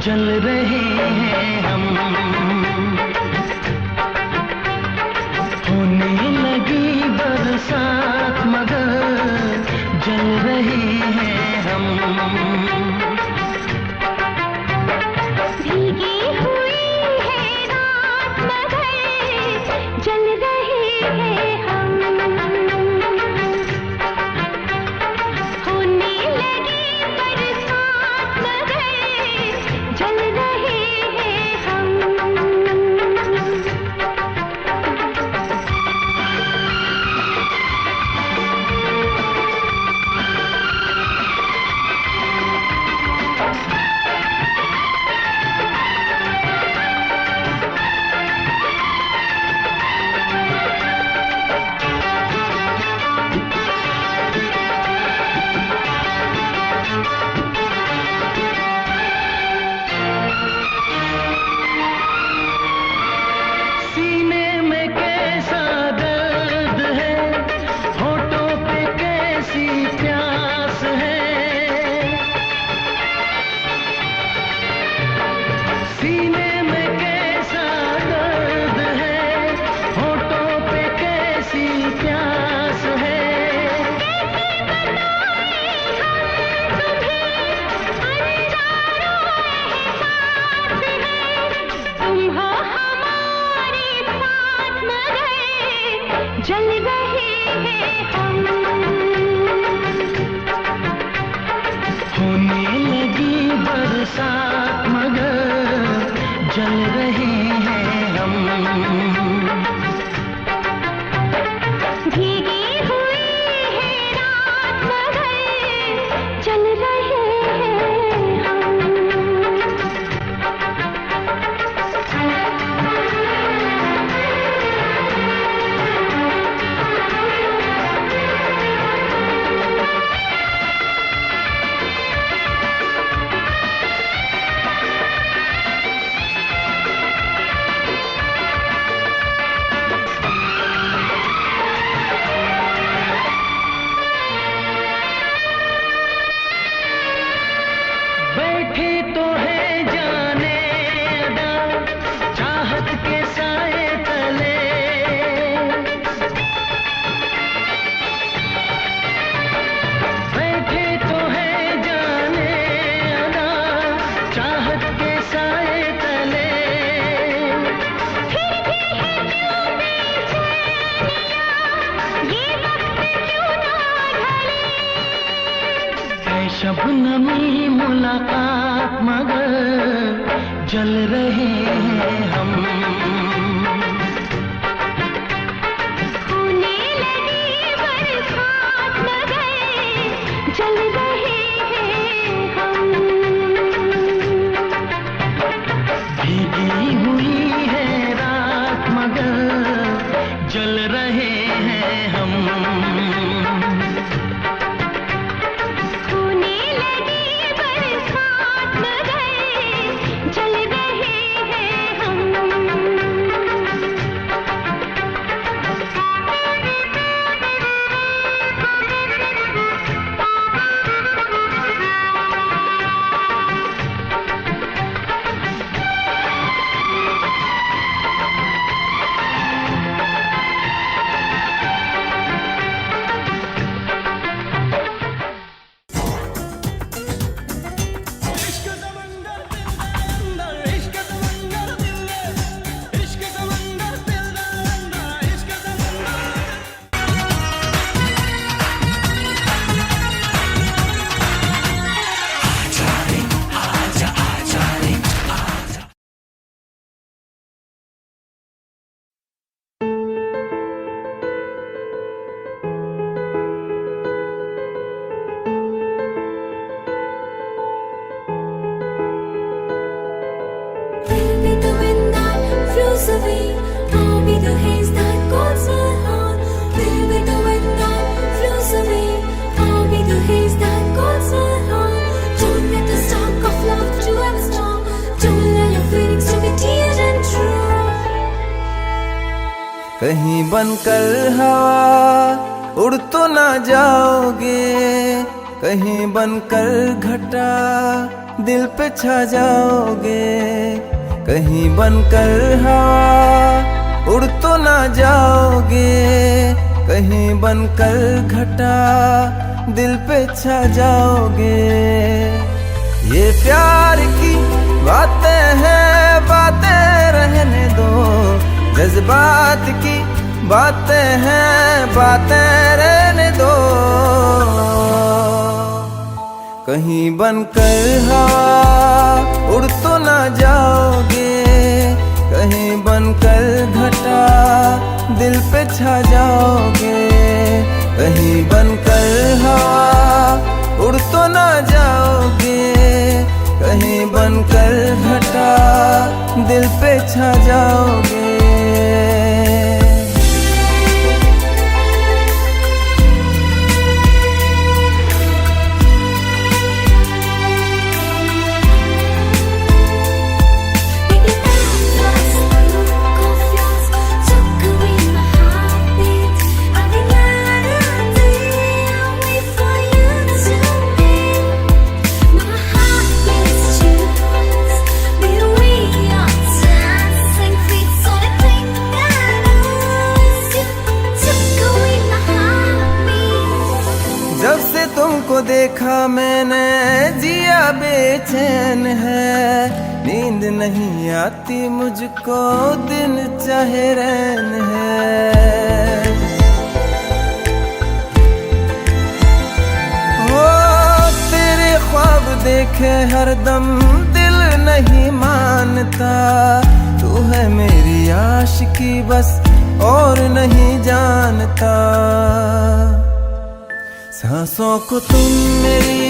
जल रहे हैं हम, होने लगी बरसात मगर जल रहे हैं हम। भीगी हुई है रात मगर जल रहे हैं हम, होने लगी बरसात मगर जल रहे हैं हम। जल रहे हैं हम। होने लगी बरसात मगर जल रहे हैं हम। भीगी हुई है रात मगर जल रहे हैं हम। बैठे तो है जाने अदा चाहत के साए तले। बैठे तो है जाने अदा चाहत के साए तले। फिर भी है क्यों बेचैनियां, ये वक्त क्यों ना ढले। है शबनमी मुलाकात मगर जल रहे हैं हम। होने लगी बरसात मगर जल रहे हैं हम। भीगी हुई है रात मगर जल रहे हैं हम। होने लगी बरसात मगर जल रहे हैं हम। इश्क समंदर दिल अंदर, इश्क समंदर दिल में, इश्क समंदर दिल अंदर, इश्क समंदर। We'll be the wind that flows away. I'll be the haze that calls my heart. We'll be the wind that flows away. I'll be the haze that calls my heart. Don't let the spark of love to ever stop. Don't let your feelings to be tears and true. कहीं बनकर हवा उड़ तो ना जाओगे, कहीं बनकर घटा दिल पे छा जाओगे। कहीं बनकर हवा उड़ तो ना जाओगे, कहीं बनकर घटा दिल पे छा जाओगे। ये प्यार की बातें हैं, बातें रहने दो। जज्बात की बातें हैं, बातें रहने दो। कहीं बनकर हवा उड़ तो ना जाओगे, कहीं बनकर घटा दिल पे छा जाओगे। कहीं बनकर हवा उड़ तो ना जाओगे, कहीं बनकर घटा दिल पे छा जाओगे। Baby, that look of yours took away my heartbeat. Every night and day I wait for you to leave. My heart beats too fast. The way you're dancing feet's only thing I lose. You took away my heartbeat. जब से तुमको देखा मैंने जिया बेचैन है। नींद नहीं आती मुझको दिन चाहे रैन है। रखे हरदम दिल नहीं मानता, तू है मेरी आशिकी बस और नहीं जानता। सांसों को तुम मेरी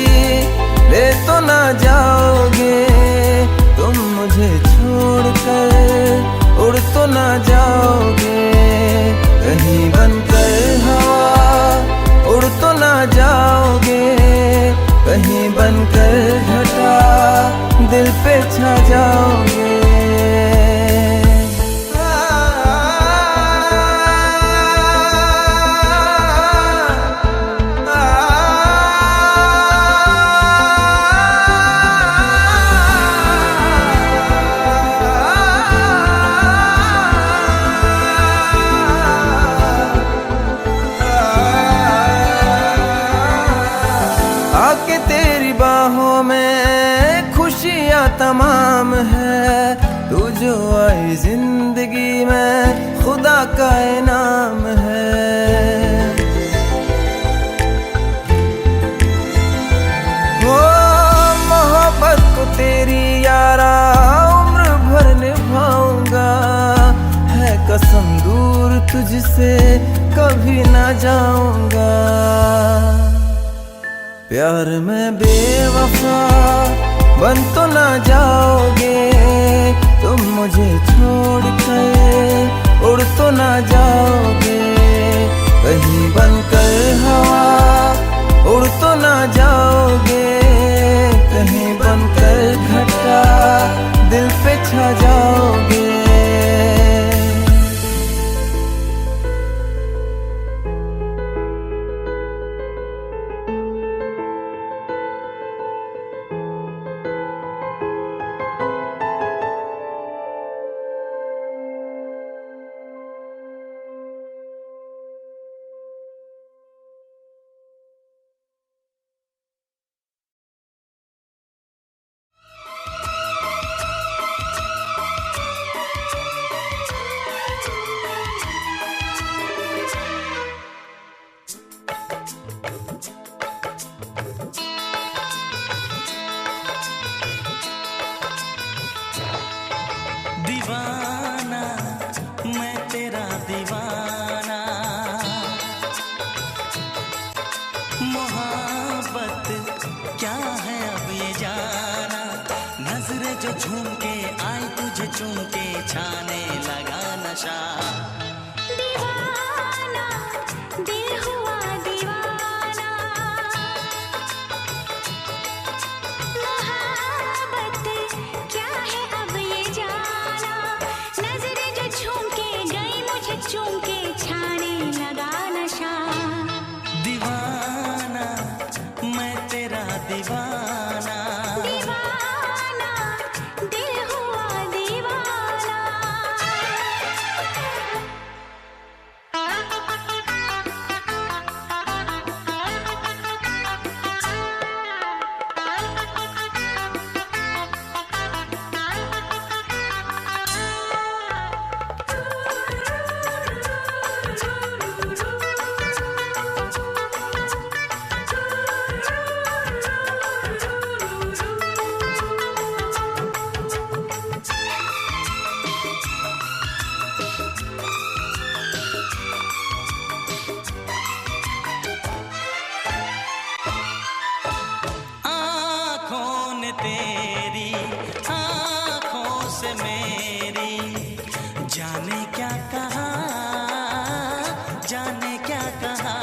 ले तो ना जाओगे, तुम मुझे छोड़कर उड़ तो ना जाओगे, कहीं बनकर हवा उड़ तो ना जाओगे, कहीं बनकर घटा दिल पे छा जाओगे। आके तेरी बाहों में खुशियाँ तमाम है, तू जो आई जिंदगी में खुदा का इनाम है। वो मोहब्बत को तेरी यारा उम्र भर निभाऊंगा, है कसम दूर तुझसे कभी ना जाऊंगा। प्यार में बेवफा बन तो ना जाओगे, तुम मुझे छोड़ कर उड़ तो ना जाओगे, कहीं बनकर हवा उड़ तो ना जाओगे, कहीं बनकर घटा दिल पे छा जाओगे। दीवाना मैं तेरा दीवाना, मोहब्बत क्या है अब ये जाना, नजरें जो झूम के आई तुझे चूम के छाने लगा नशा। दीवाना दिल हुआ दीवाना, मोहब्बत क्या है अब ये जाना, नजरें जो झूम के गई मुझे चूम के छाने लगा नशा। दीवाना मैं तेरा दीवाना, दीवाना दिल हुआ दीवाना। आँखों ने तेरी आँखों से मेरी जाने क्या कहा, जाने क्या कहा।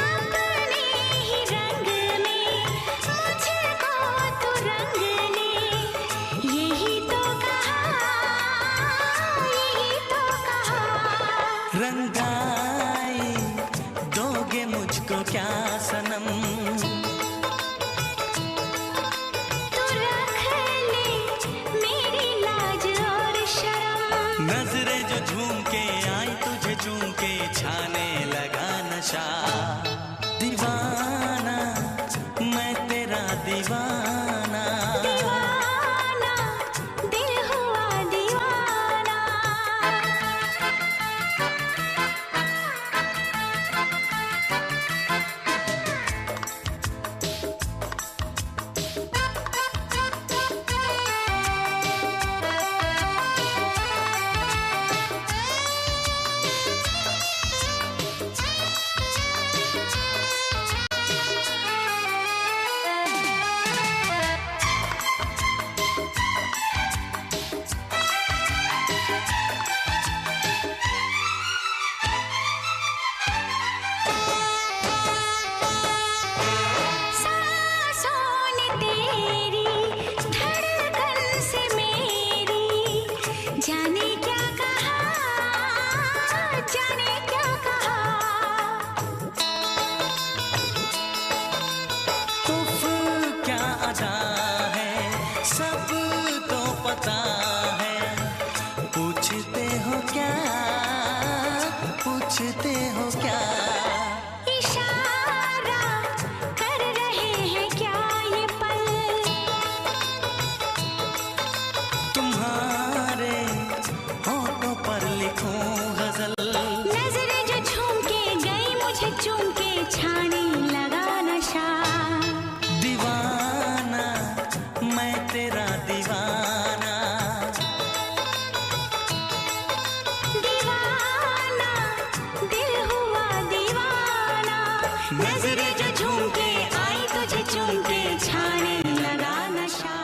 अपने ही रंग में मुझको तो रंग ने, यही तो कहा, यही तो कहा। रंगाई दोगे मुझको क्या सनम, तू रख ले मेरी लाज और शर्म, नजरें जो झूम के आई तुझे चूम के छाने लगा नशा। दीवाना मैं तेरा दीवाना, दीवाना दिल हुआ दीवाना। जाने क्या कहा, जाने क्या कहा। उफ क्या अदा है, सब तो पता है। पूछते हो क्या, पूछते हो क्या। इशारा कर रहे हैं क्या ये पल, तुम्हारे होठों पर लिखूं गजल। नजरें जो झूम के गई मुझे चूम के छाने लगा नशा। दीवाना मैं तेरा दीवाना, दीवाना दिल हुआ दीवाना। नजरें जो झूम के आई तुझे चूम के छाने लगा नशा।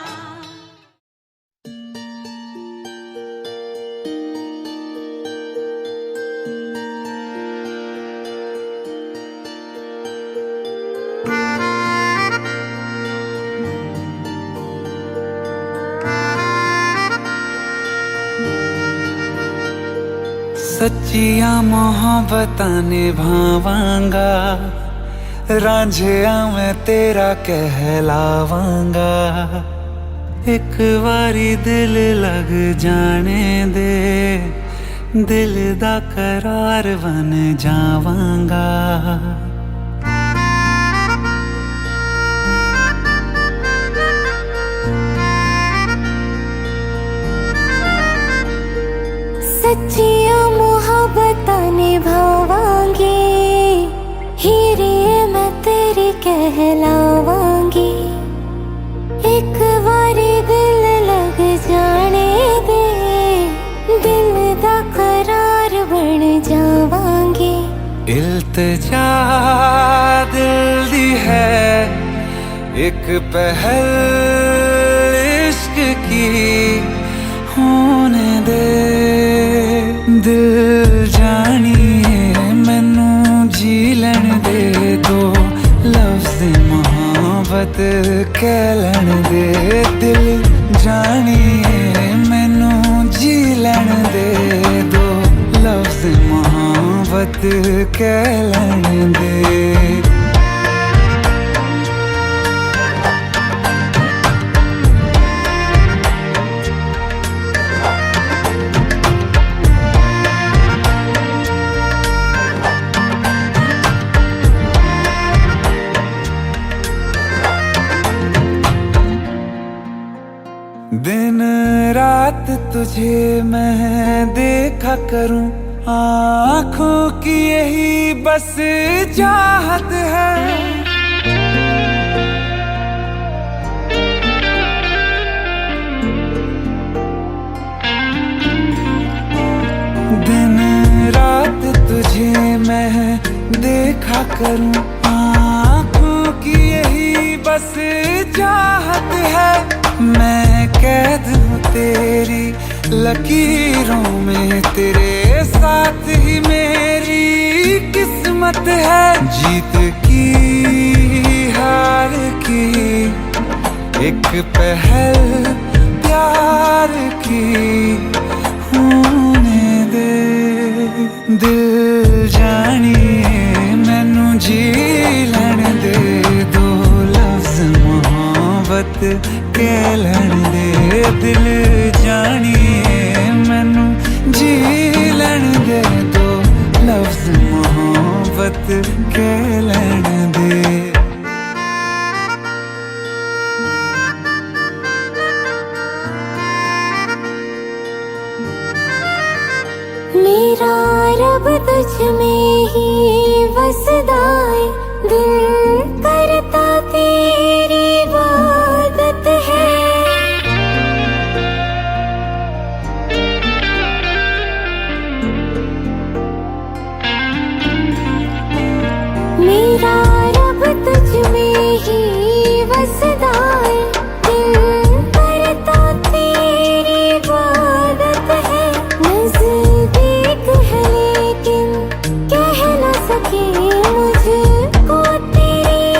सच्चिया मोहब्बतां निभावांगा, रांझिया मैं तेरा कहलावांगा। एक बारी दिल लग जाने दे, दिल दा करार बन जावांगा। सच्चिया मोहब्बतां निभावांगी, हीरे मैं तेरी कहलावांगी। एक बारी दिल लग जाने दे, दिल दा करार बन जावांगी। इल्तिजा दिल दी है एक पहल इश्क की, होने दे दिल जानिए मैनू जी लैन दे। दो लफ्ज़ मोहब्बत कह लैन दे, दिल जानिए मैनू जी लैन दे। दो लफ्ज़ मोहब्बत कह लैन दे। दिन रात तुझे मैं देखा करूं, आँखों की यही बस चाहत है। दिन रात तुझे मैं देखा करूं, आँखों की यही बस चाहत है। मैं कैद हूँ तेरी लकीरों में, तेरे साथ ही मेरी किस्मत है। जीत की हार की एक पहल प्यार की, होने दे दिल जानिए मैनू जी लैन दे। दो लफ्ज़ मोहब्बत कह लैन दे, दिल जानिए मैनू जी लैन दे। दो लफ्ज़ मोहब्बत कह लैन दे। मेरा रब तुझ में ही वसदा है, दिल करता तेरी इबादत है। मेरा रब तुझ में ही वसदा है, दिल करता तेरी इबादत है। नज़दीक है लेकिन कह न सके मुझको तेरी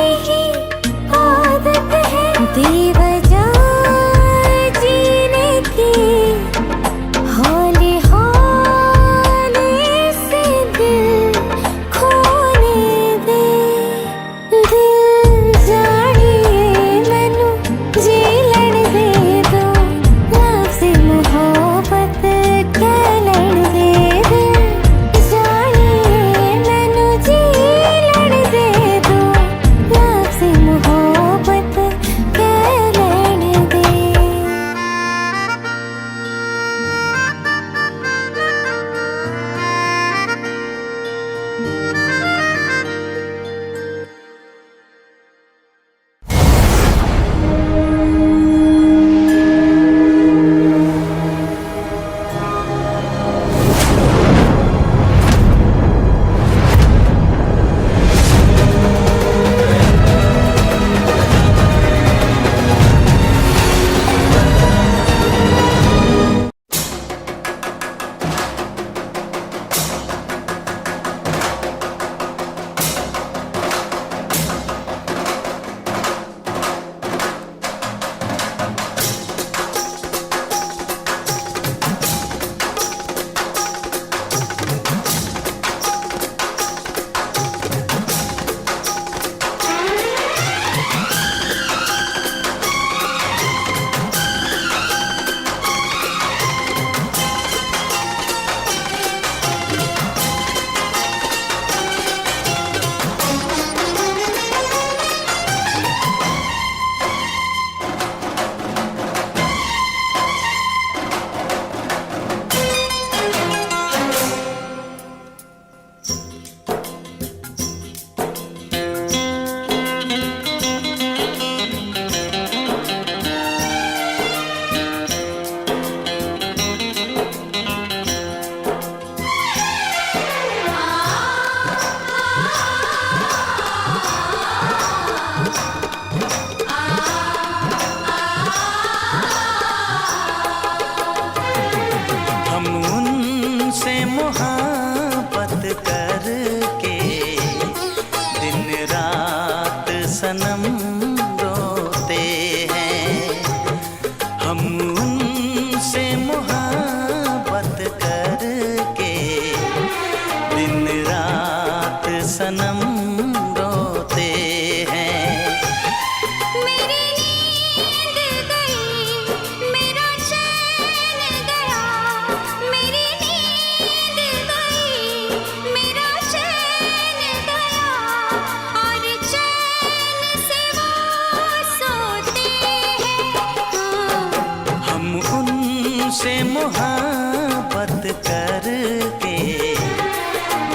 मोहब्बत करके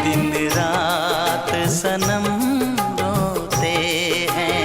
दिन रात सनम रोते हैं।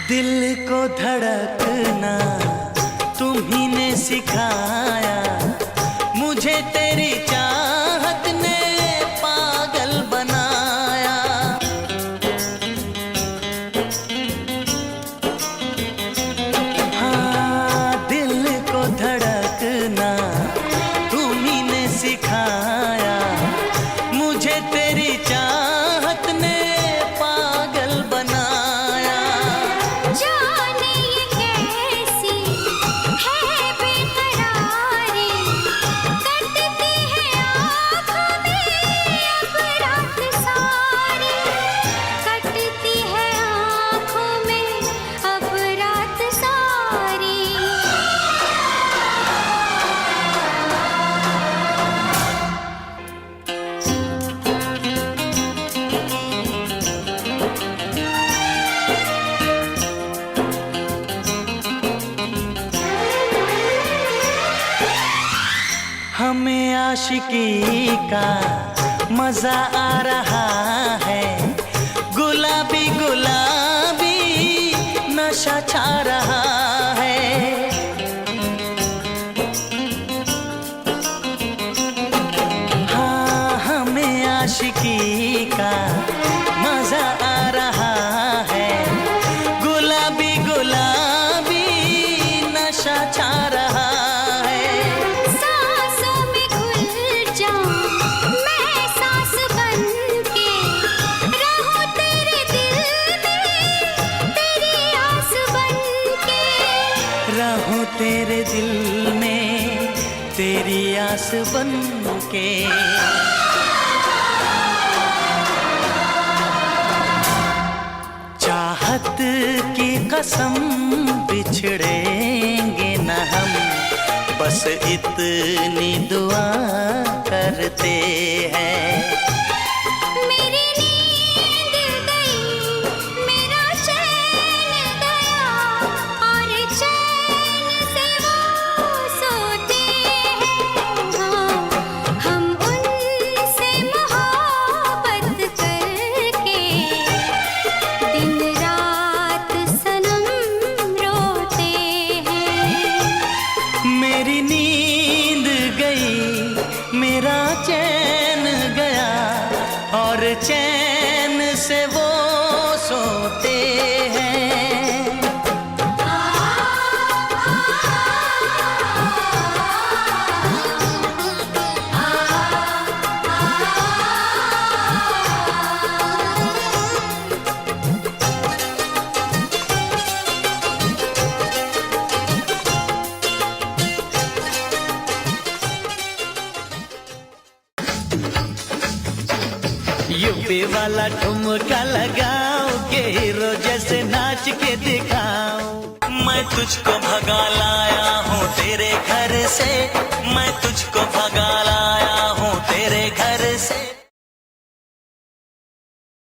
दिल को धड़कना तुम्ही ने सिखाया, मुझे तेरी चाहत ने पागल बनाया। हाँ, दिल को धड़कना तुम्ही ने सिखाया, मुझे तेरी चाहत ने पागल बनाया। जाने ये कैसी है बेकरारी, कटती है आँखों में अब रात सारी, कटती है आँखों में अब रात सारी। हमें आशिकी का मजा आ रहा है, गुलाबी गुलाबी नशा छा रहा है। हाँ, हमें आशिकी का मजा आ रहा है, गुलाबी गुलाबी नशा छा रहा है। सांसों में घुल जाऊं मैं सांस बन के, रहूं तेरे दिल में तेरी आस बन के। रहूं तेरे दिल में तेरी आस बन के। चाहत की कसम बिछड़ेंगे न हम, बस इतनी दुआ करते हैं। मेरी नींद गई, मेरा चैन गया, और चैन से वो सोते हैं। हाँ, हम उनसे मोहब्बत करके दिन रात सनम रोते हैं। मेरी नींद गई, मेरा चैन गया, और चैन से वो सोते हैं। यूपी वाला ठुमका लगाओ के हीरो जैसे नाच के दिखाओ। मैं तुझको भगा लाया हूँ तेरे घर से, मैं तुझको भगा लाया हूँ तेरे घर से।